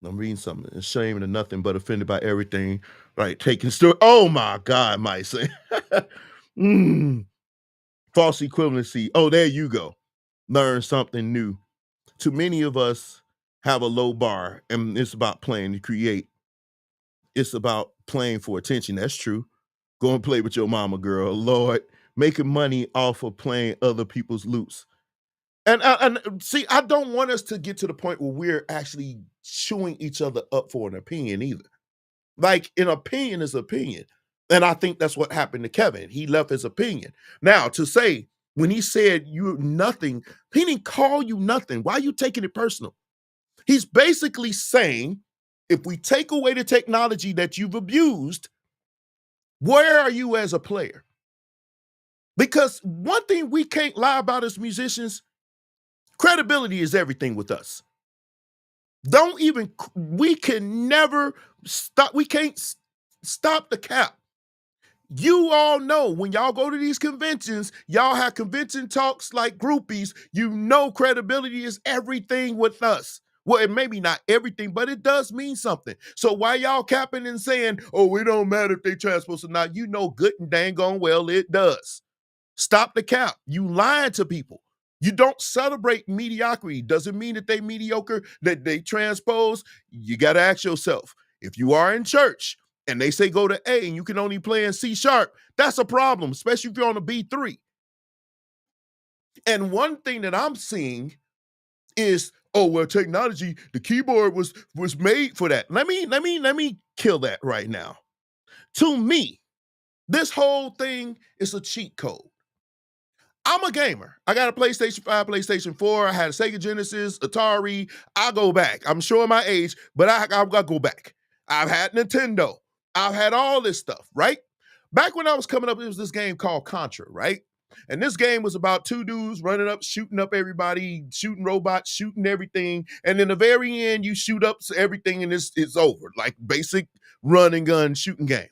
I'm reading something. Ashamed of nothing but offended by everything. Right, taking story. Oh my God, might say. False equivalency. Oh, there you go. Learn something new. Too many of us have a low bar, and it's about playing to create. It's about playing for attention. That's true. Go and play with your mama, girl. Lord, making money off of playing other people's loops. And see, I don't want us to get to the point where we're actually chewing each other up for an opinion either. Like, an opinion is opinion. And I think that's what happened to Kevin. He left his opinion. Now, to say, when he said you're nothing, he didn't call you nothing. Why are you taking it personal? He's basically saying, if we take away the technology that you've abused, where are you as a player? Because one thing we can't lie about as musicians, credibility is everything with us. We can never stop. We can't stop the cap. You all know when y'all go to these conventions, y'all have convention talks like groupies. You know credibility is everything with us. Well, it may be not everything, but it does mean something. So why y'all capping and saying, oh, it don't matter if they transpose or not, you know good and dang on well it does. Stop the cap. You lying to people. You don't celebrate mediocrity. Doesn't mean that they mediocre, that they transpose. You got to ask yourself, if you are in church and they say go to A and you can only play in C sharp, that's a problem, especially if you're on a B3. And one thing that I'm seeing is, oh, well, technology, the keyboard was made for that. Let me kill that right now. To me, this whole thing is a cheat code. I'm a gamer. I got a PlayStation 5, PlayStation 4. I had a Sega Genesis, Atari. I go back. I'm showing my age, but I gotta go back. I've had Nintendo. I've had all this stuff, right? Back when I was coming up, it was this game called Contra, right? And this game was about two dudes running up, shooting up everybody, shooting robots, shooting everything. And in the very end, you shoot up everything and it's over. Like basic run and gun shooting game.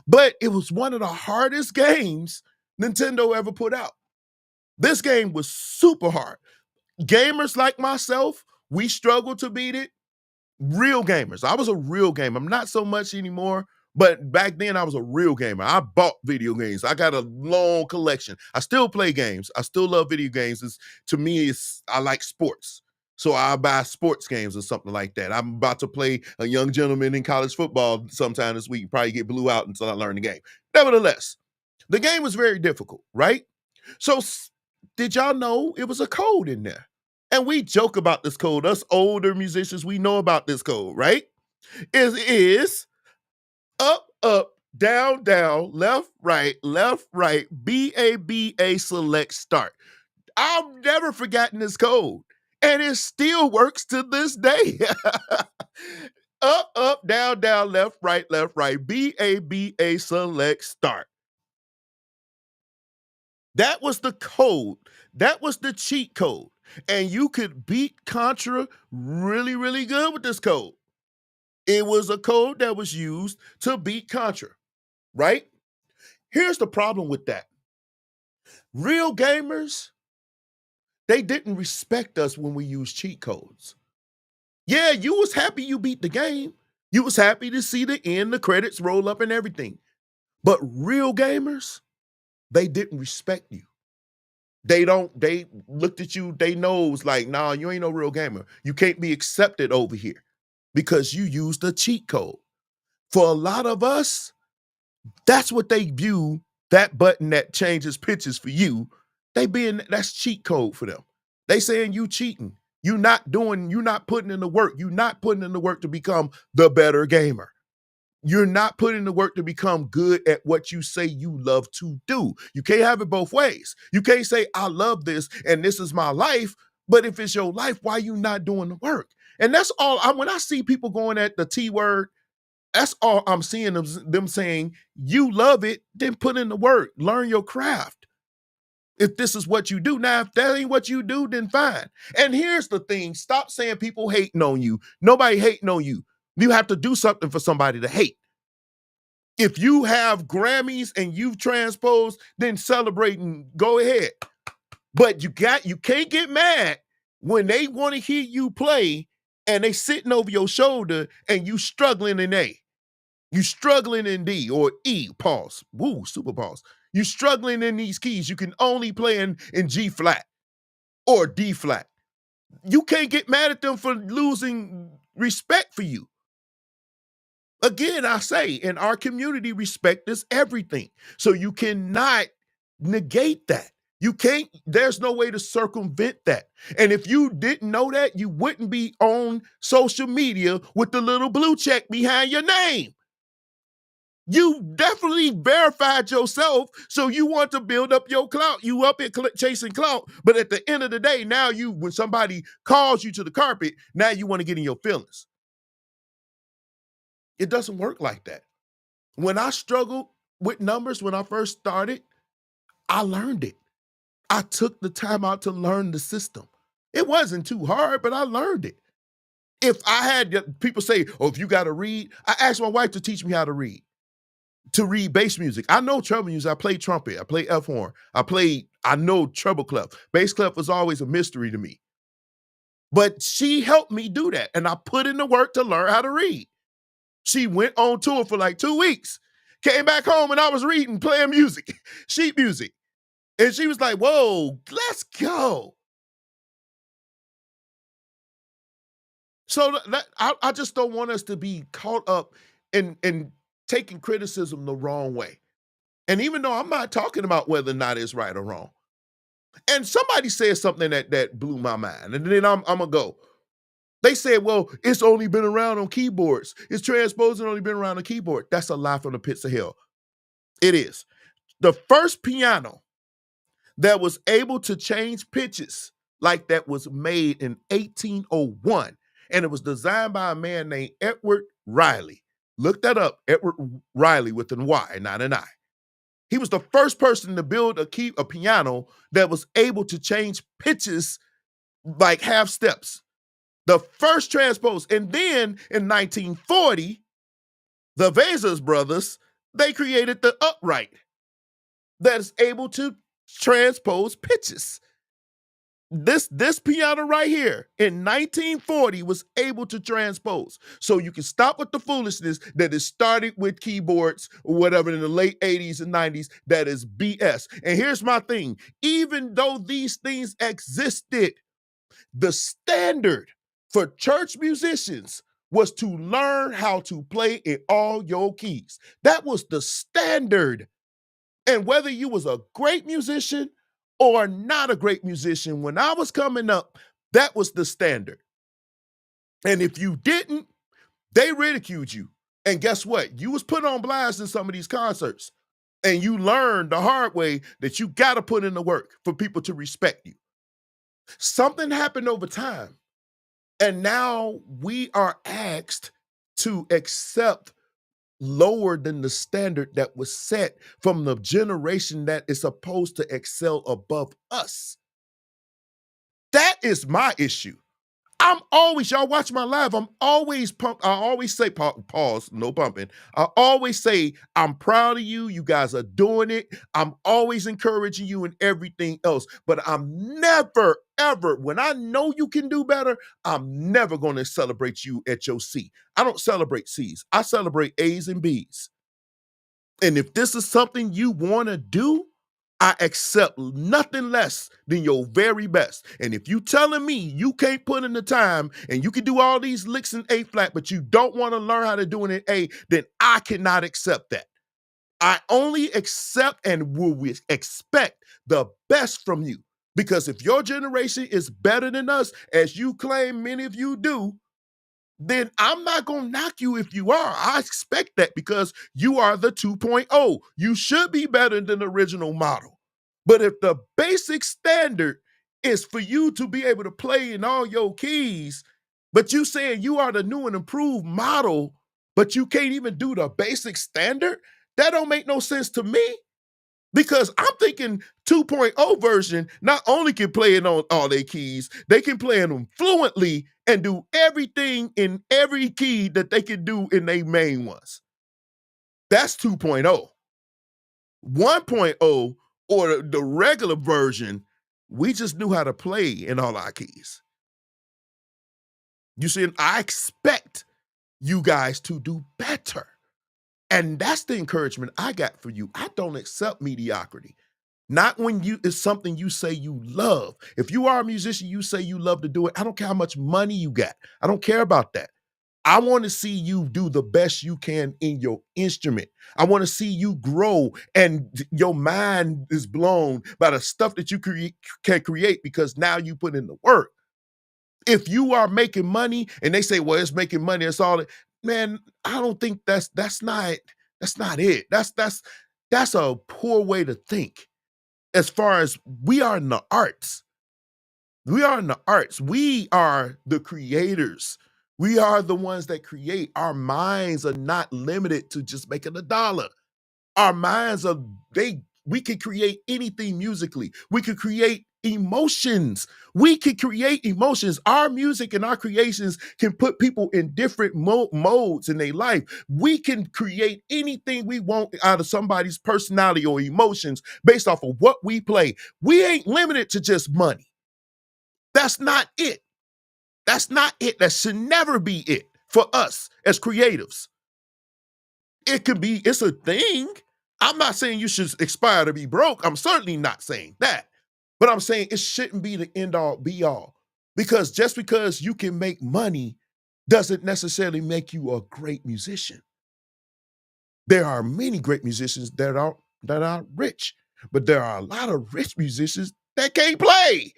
But it was one of the hardest games Nintendo ever put out. This game was super hard. Gamers like myself, we struggled to beat it. Real gamers. I was a real gamer. I'm not so much anymore, but back then I was a real gamer. I bought video games. I got a long collection. I still play games. I still love video games. To me, I like sports. So I buy sports games or something like that. I'm about to play a young gentleman in college football sometime this week. Probably get blew out until I learn the game. Nevertheless, the game was very difficult, right? So did y'all know it was a code in there? And we joke about this code. Us older musicians, we know about this code, right? It is up, up, down, down, left, right, B-A-B-A, select, start. I've never forgotten this code. And it still works to this day. Up, up, down, down, left, right, B-A-B-A, select, start. That was the code. That was the cheat code. And you could beat Contra really, really good with this code. It was a code that was used to beat Contra, right? Here's the problem with that. Real gamers, they didn't respect us when we used cheat codes. Yeah, you was happy you beat the game. You was happy to see the end, the credits roll up and everything. But real gamers, they didn't respect you. They looked at you, they knows like, nah, you ain't no real gamer. You can't be accepted over here because you used a cheat code. For a lot of us, that's what they view, that button that changes pictures for you. That's cheat code for them. They saying you cheating. You're not putting in the work. You're not putting in the work to become the better gamer. You're not putting the work to become good at what you say you love to do. You can't have it both ways. You can't say, I love this and this is my life, but if it's your life, why are you not doing the work? And that's all, when I see people going at the T word, that's all I'm seeing them saying, you love it, then put in the work, learn your craft. If this is what you do. Now, if that ain't what you do, then fine. And here's the thing, stop saying people hating on you. Nobody hating on you. You have to do something for somebody to hate. If you have Grammys and you've transposed, then celebrate and go ahead. But you can't get mad when they want to hear you play and they sitting over your shoulder and you struggling in A. You struggling in D or E, pause. Woo, super pause. You struggling in these keys. You can only play in G flat or D flat. You can't get mad at them for losing respect for you. Again, I say, in our community, respect is everything. So you cannot negate that. There's no way to circumvent that. And if you didn't know that, you wouldn't be on social media with the little blue check behind your name. You definitely verified yourself, so you want to build up your clout. You up here chasing clout, but at the end of the day, now when somebody calls you to the carpet, now you want to get in your feelings. It doesn't work like that. When I struggled with numbers when I first started, I learned it. I took the time out to learn the system. It wasn't too hard, but I learned it. If I had people say, oh, if you got to read, I asked my wife to teach me how to read bass music. I know treble music. I played trumpet. I played F horn. I know treble clef. Bass clef was always a mystery to me. But she helped me do that. And I put in the work to learn how to read. She went on tour for like 2 weeks, came back home and I was reading, playing music, sheet music. And she was like, whoa, let's go. So I just don't want us to be caught up in taking criticism the wrong way. And even though I'm not talking about whether or not it's right or wrong. And somebody said something that blew my mind. And then I'm going to go. They said, well, it's only been around on keyboards. It's transposing only been around on keyboard. That's a lie from the pits of hell. It is. The first piano that was able to change pitches like that was made in 1801. And it was designed by a man named Edward Riley. Look that up, Edward Riley with an Y, not an I. He was the first person to build a piano that was able to change pitches like half steps. The first transpose. And then in 1940, the Vezas brothers, they created the upright that is able to transpose pitches. This piano right here in 1940 was able to transpose. So you can stop with the foolishness that is started with keyboards or whatever in the late 80s and 90s. That is BS. And here's my thing. Even though these things existed, the standard for church musicians was to learn how to play in all your keys. That was the standard. And whether you was a great musician or not a great musician, when I was coming up, that was the standard. And if you didn't, they ridiculed you. And guess what? You was put on blast in some of these concerts. And you learned the hard way that you got to put in the work for people to respect you. Something happened over time. And now we are asked to accept lower than the standard that was set from the generation that is supposed to excel above us. That is my issue. I'm always, y'all watch my live, I'm always pump. I always say, pause, no pumping. I always say, I'm proud of you. You guys are doing it. I'm always encouraging you and everything else. But I'm never, ever, when I know you can do better, I'm never going to celebrate you at your C. I don't celebrate C's. I celebrate A's and B's. And if this is something you want to do, I accept nothing less than your very best. And if you telling me you can't put in the time and you can do all these licks in A flat, but you don't want to learn how to do it in A, then I cannot accept that. I only accept and will expect the best from you. Because if your generation is better than us, as you claim many of you do, then I'm not going to knock you if you are. I expect that because you are the 2.0. You should be better than the original model. But if the basic standard is for you to be able to play in all your keys, but you saying you are the new and improved model, but you can't even do the basic standard, that don't make no sense to me. Because I'm thinking 2.0 version not only can play it on all their keys, they can play in them fluently and do everything in every key that they can do in their main ones. That's 2.0. 1.0 or the regular version, we just knew how to play in all our keys. You see, I expect you guys to do better. And that's the encouragement I got for you. I don't accept mediocrity. Not when it's something you say you love. If you are a musician, you say you love to do it. I don't care how much money you got. I don't care about that. I want to see you do the best you can in your instrument. I want to see you grow and your mind is blown by the stuff that you can create because now you put in the work. If you are making money and they say, well, it's making money, it's all, man, I don't think that's not it. That's a poor way to think. As far as we are in the arts, we are in the arts. We are the creators. We are the ones that create. Our minds are not limited to just making $1. Our minds are, we can create anything musically. We can create emotions. We can create emotions. Our music and our creations can put people in different modes in their life. We can create anything we want out of somebody's personality or emotions based off of what we play. We ain't limited to just money. That's not it. That's not it. That should never be it for us as creatives. It could be, it's a thing. I'm not saying you should aspire to be broke. I'm certainly not saying that. But I'm saying it shouldn't be the end all be all. Because just because you can make money doesn't necessarily make you a great musician. There are many great musicians that are rich, but there are a lot of rich musicians that can't play.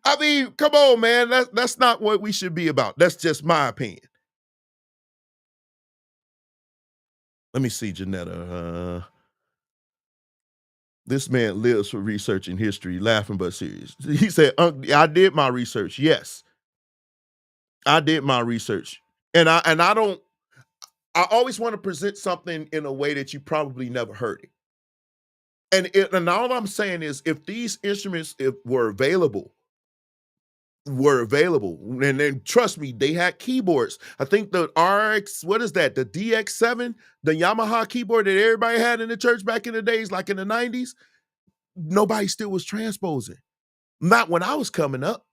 I mean, come on, man. That's not what we should be about. That's just my opinion. Let me see, Janetta. This man lives for researching history, laughing but serious. He said, I did my research. Yes, I did my research. And I always want to present something in a way that you probably never heard it. And all I'm saying is if these instruments were available, and then trust me, they had keyboards. I think the RX, what is that? The DX7, the Yamaha keyboard that everybody had in the church back in the days, like in the 90s, nobody still was transposing. Not when I was coming up.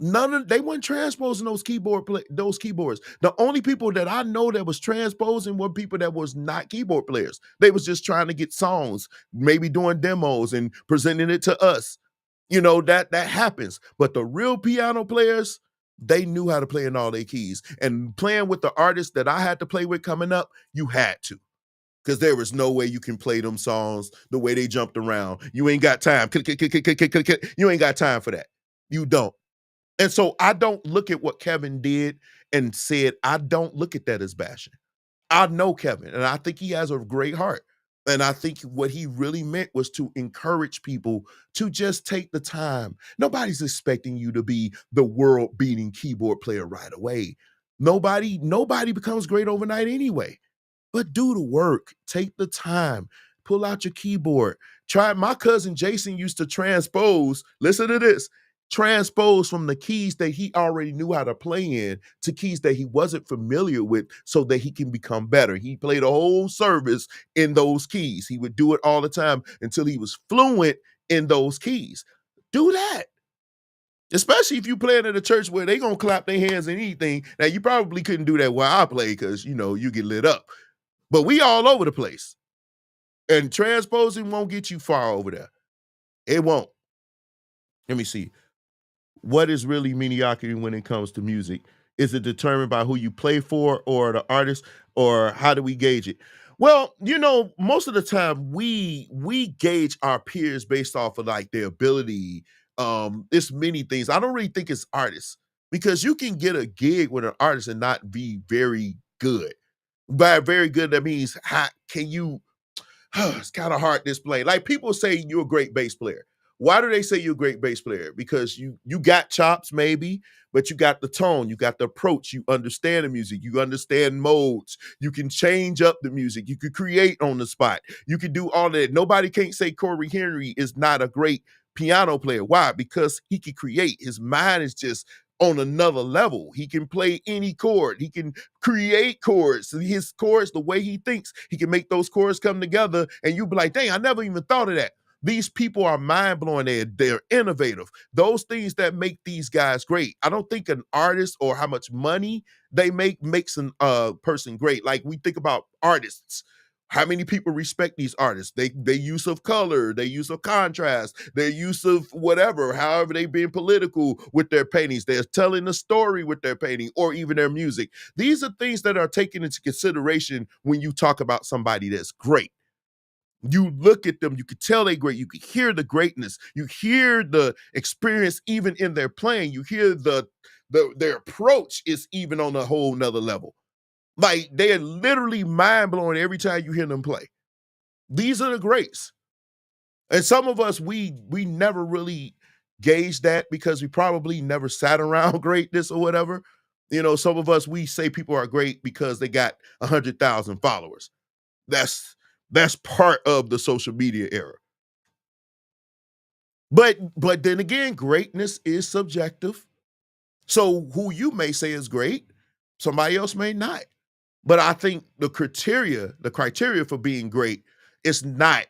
They weren't transposing those keyboards. The only people that I know that was transposing were people that was not keyboard players. They was just trying to get songs, maybe doing demos and presenting it to us. That happens. But the real piano players, they knew how to play in all their keys. And playing with the artists that I had to play with coming up, you had to. Because there was no way you can play them songs the way they jumped around. You ain't got time. You ain't got time for that. You don't. And so I don't look at what Kevin did and said, I don't look at that as bashing. I know Kevin, and I think he has a great heart. And I think what he really meant was to encourage people to just take the time. Nobody's expecting you to be the world-beating keyboard player right away. Nobody becomes great overnight anyway. But do the work. Take the time. Pull out your keyboard. My cousin Jason used to transpose. Listen to this. Transpose from the keys that he already knew how to play in to keys that he wasn't familiar with so that he can become better. He played a whole service in those keys. He would do it all the time until he was fluent in those keys. Do that. Especially if you playing at a church where they gonna clap their hands and anything. Now, you probably couldn't do that while I play because, you get lit up. But we all over the place. And transposing won't get you far over there. It won't. Let me see. What is really mediocrity when it comes to music? Is it determined by who you play for or the artist, or how do we gauge it? Well, most of the time we gauge our peers based off of like their ability. It's many things. I don't really think it's artists, because you can get a gig with an artist and not be very good. By very good, that means how can you it's kind of hard to explain. Like, people say you're a great bass player. Why do they say you're a great bass player? Because you got chops, maybe, but you got the tone, you got the approach, you understand the music, you understand modes, you can change up the music, you could create on the spot, you can do all that. Nobody can't say Corey Henry is not a great piano player. Why? Because he can create. His mind is just on another level. He can play any chord. He can create chords. His chords, the way he thinks, he can make those chords come together, and you be like, dang, I never even thought of that. These people are mind-blowing. They're innovative. Those things that make these guys great. I don't think an artist or how much money they makes a person great. Like, we think about artists. How many people respect these artists? Their use of color, their use of contrast, their use of whatever, however they being political with their paintings. They're telling a story with their painting or even their music. These are things that are taken into consideration when you talk about somebody that's great. You look at them, you can tell they're great. You can hear the greatness. You hear the experience even in their playing. You hear their approach is even on a whole nother level. Like, they are literally mind-blowing every time you hear them play. These are the greats. And some of us, we never really gauge that because we probably never sat around greatness or whatever. Some of us, we say people are great because they got 100,000 followers. That's part of the social media era. But then again, greatness is subjective. So who you may say is great, somebody else may not. But I think the criteria for being great is not,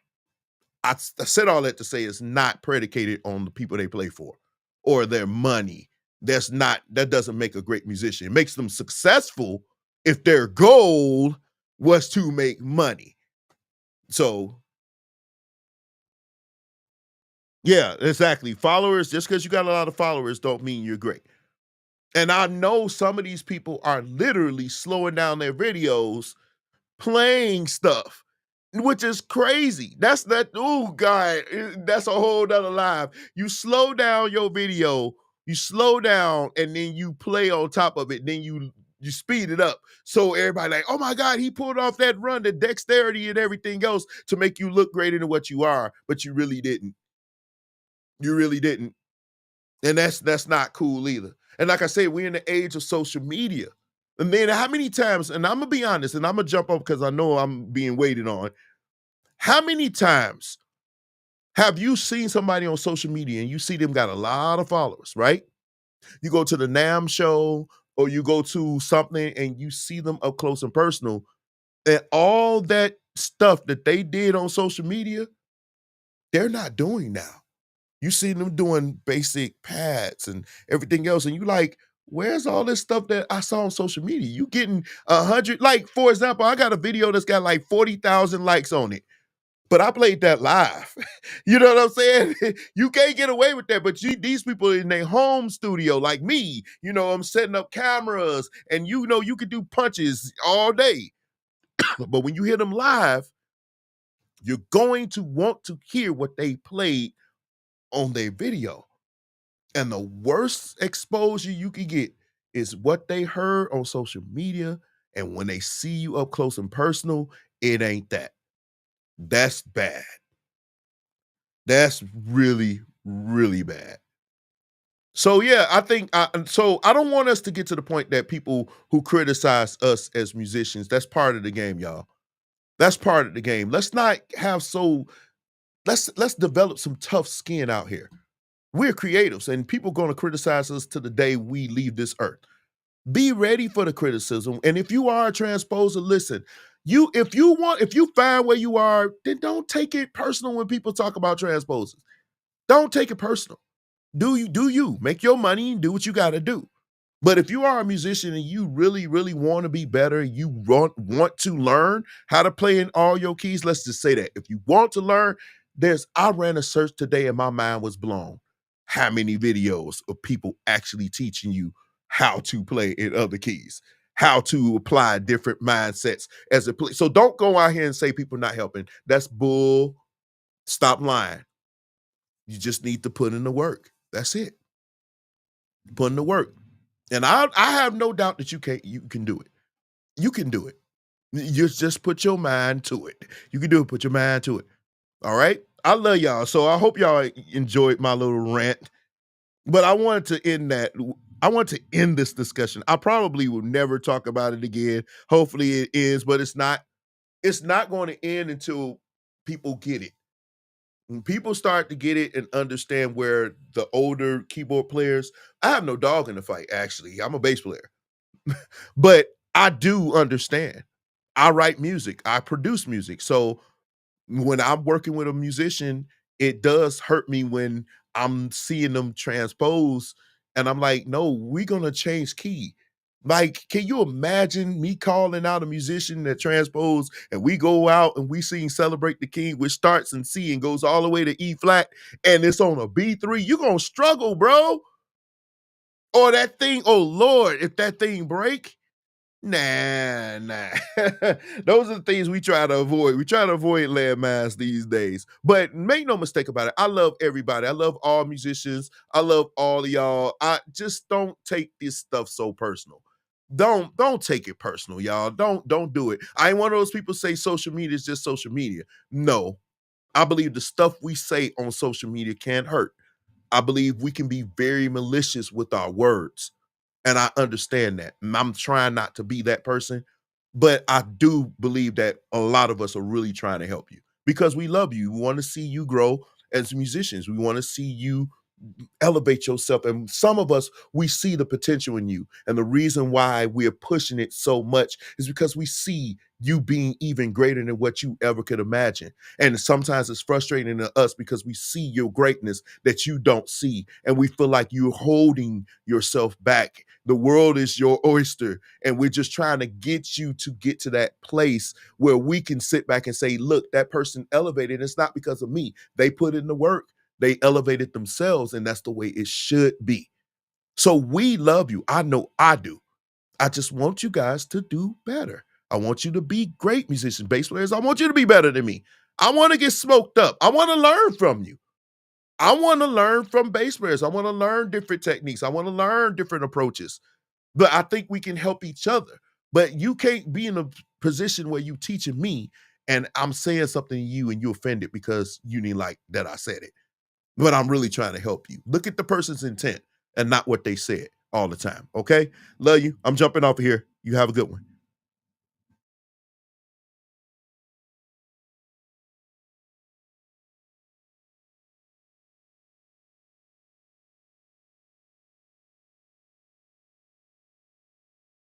I said all that to say, it's not predicated on the people they play for or their money. That doesn't make a great musician. It makes them successful if their goal was to make money. So, yeah, exactly. Followers, just because you got a lot of followers don't mean you're great. And I know some of these people are literally slowing down their videos playing stuff, which is crazy. That's a whole nother live. You slow down your video, you slow down, and then you play on top of it. Then you speed it up. So everybody like, oh my God, he pulled off that run, the dexterity and everything else to make you look greater than what you are, but you really didn't. You really didn't. And that's not cool either. And like I said, we're in the age of social media. And then how many times, and I'm gonna be honest, and I'm gonna jump up because I know I'm being waited on. How many times have you seen somebody on social media and you see them got a lot of followers, right? You go to the NAM show or you go to something and you see them up close and personal, and all that stuff that they did on social media, they're not doing now. You see them doing basic pads and everything else, and you like, where's all this stuff that I saw on social media? You getting 100, like, for example, I got a video that's got like 40,000 likes on it, but I played that live. You know what I'm saying? You can't get away with that, but these people in their home studio, like me, I'm setting up cameras, and you can do punches all day. But when you hear them live, you're going to want to hear what they played on their video. And the worst exposure you can get is what they heard on social media. And when they see you up close and personal, it ain't that. That's bad. That's really, really bad. So yeah, I think I don't want us to get to the point that people who criticize us as musicians, that's part of the game, y'all. That's part of the game. Let's not have let's develop some tough skin out here. We're creatives, and people going to criticize us to the day we leave this earth. Be ready for the criticism. And if you are a transposer, listen, if you find where you are, then don't take it personal when people talk about transposers. Don't take it personal. Do you make your money and do what you got to do. But if you are a musician and you really, really want to be better, you want to learn how to play in all your keys, let's just say that. If you want to learn, I ran a search today and my mind was blown. How many videos of people actually teaching you how to play in other keys, how to apply different mindsets as a play. So don't go out here and say people not helping. That's bull. Stop lying. You just need to put in the work. That's it. Put in the work. And I have no doubt that you can do it. You can do it. You just put your mind to it. You can do it. Put your mind to it. All right. I love y'all. So I hope y'all enjoyed my little rant. But I wanted to end that. I want to end this discussion. I probably will never talk about it again. Hopefully it is, but it's not. It's not going to end until people get it. When people start to get it and understand where the older keyboard players, I have no dog in the fight, actually. I'm a bass player. But I do understand. I write music. I produce music. So when I'm working with a musician, it does hurt me when I'm seeing them transpose and I'm like, no, we're gonna change key. Like, can you imagine me calling out a musician that transpose and we go out and we sing Celebrate the King, which starts in C and goes all the way to E flat, and it's on a B3? You're gonna struggle, bro. Or that thing, oh Lord, if that thing break, nah. Those are the things we try to avoid. We try to avoid landmines these days. But make no mistake about it. I love everybody. I love all musicians. I love all of y'all. I just don't take this stuff so personal. Don't take it personal, y'all. Don't do it. I ain't one of those people say social media is just social media. No. I believe the stuff we say on social media can hurt. I believe we can be very malicious with our words. And I understand that. I'm trying not to be that person, but I do believe that a lot of us are really trying to help you because we love you. We want to see you grow as musicians. We want to see you elevate yourself. And some of us, we see the potential in you. And the reason why we're pushing it so much is because we see you being even greater than what you ever could imagine. And sometimes it's frustrating to us because we see your greatness that you don't see. And we feel like you're holding yourself back. The world is your oyster. And we're just trying to get you to get to that place where we can sit back and say, look, that person elevated. It's not because of me. They put in the work. They elevated themselves, and that's the way it should be. So we love you. I know I do. I just want you guys to do better. I want you to be great musicians, bass players. I want you to be better than me. I want to get smoked up. I want to learn from you. I want to learn from bass players. I want to learn different techniques. I want to learn different approaches. But I think we can help each other. But you can't be in a position where you teaching me and I'm saying something to you and you offended because you didn't like that I said it. But I'm really trying to help you. Look at the person's intent and not what they said all the time. Okay? Love you. I'm jumping off of here. You have a good one.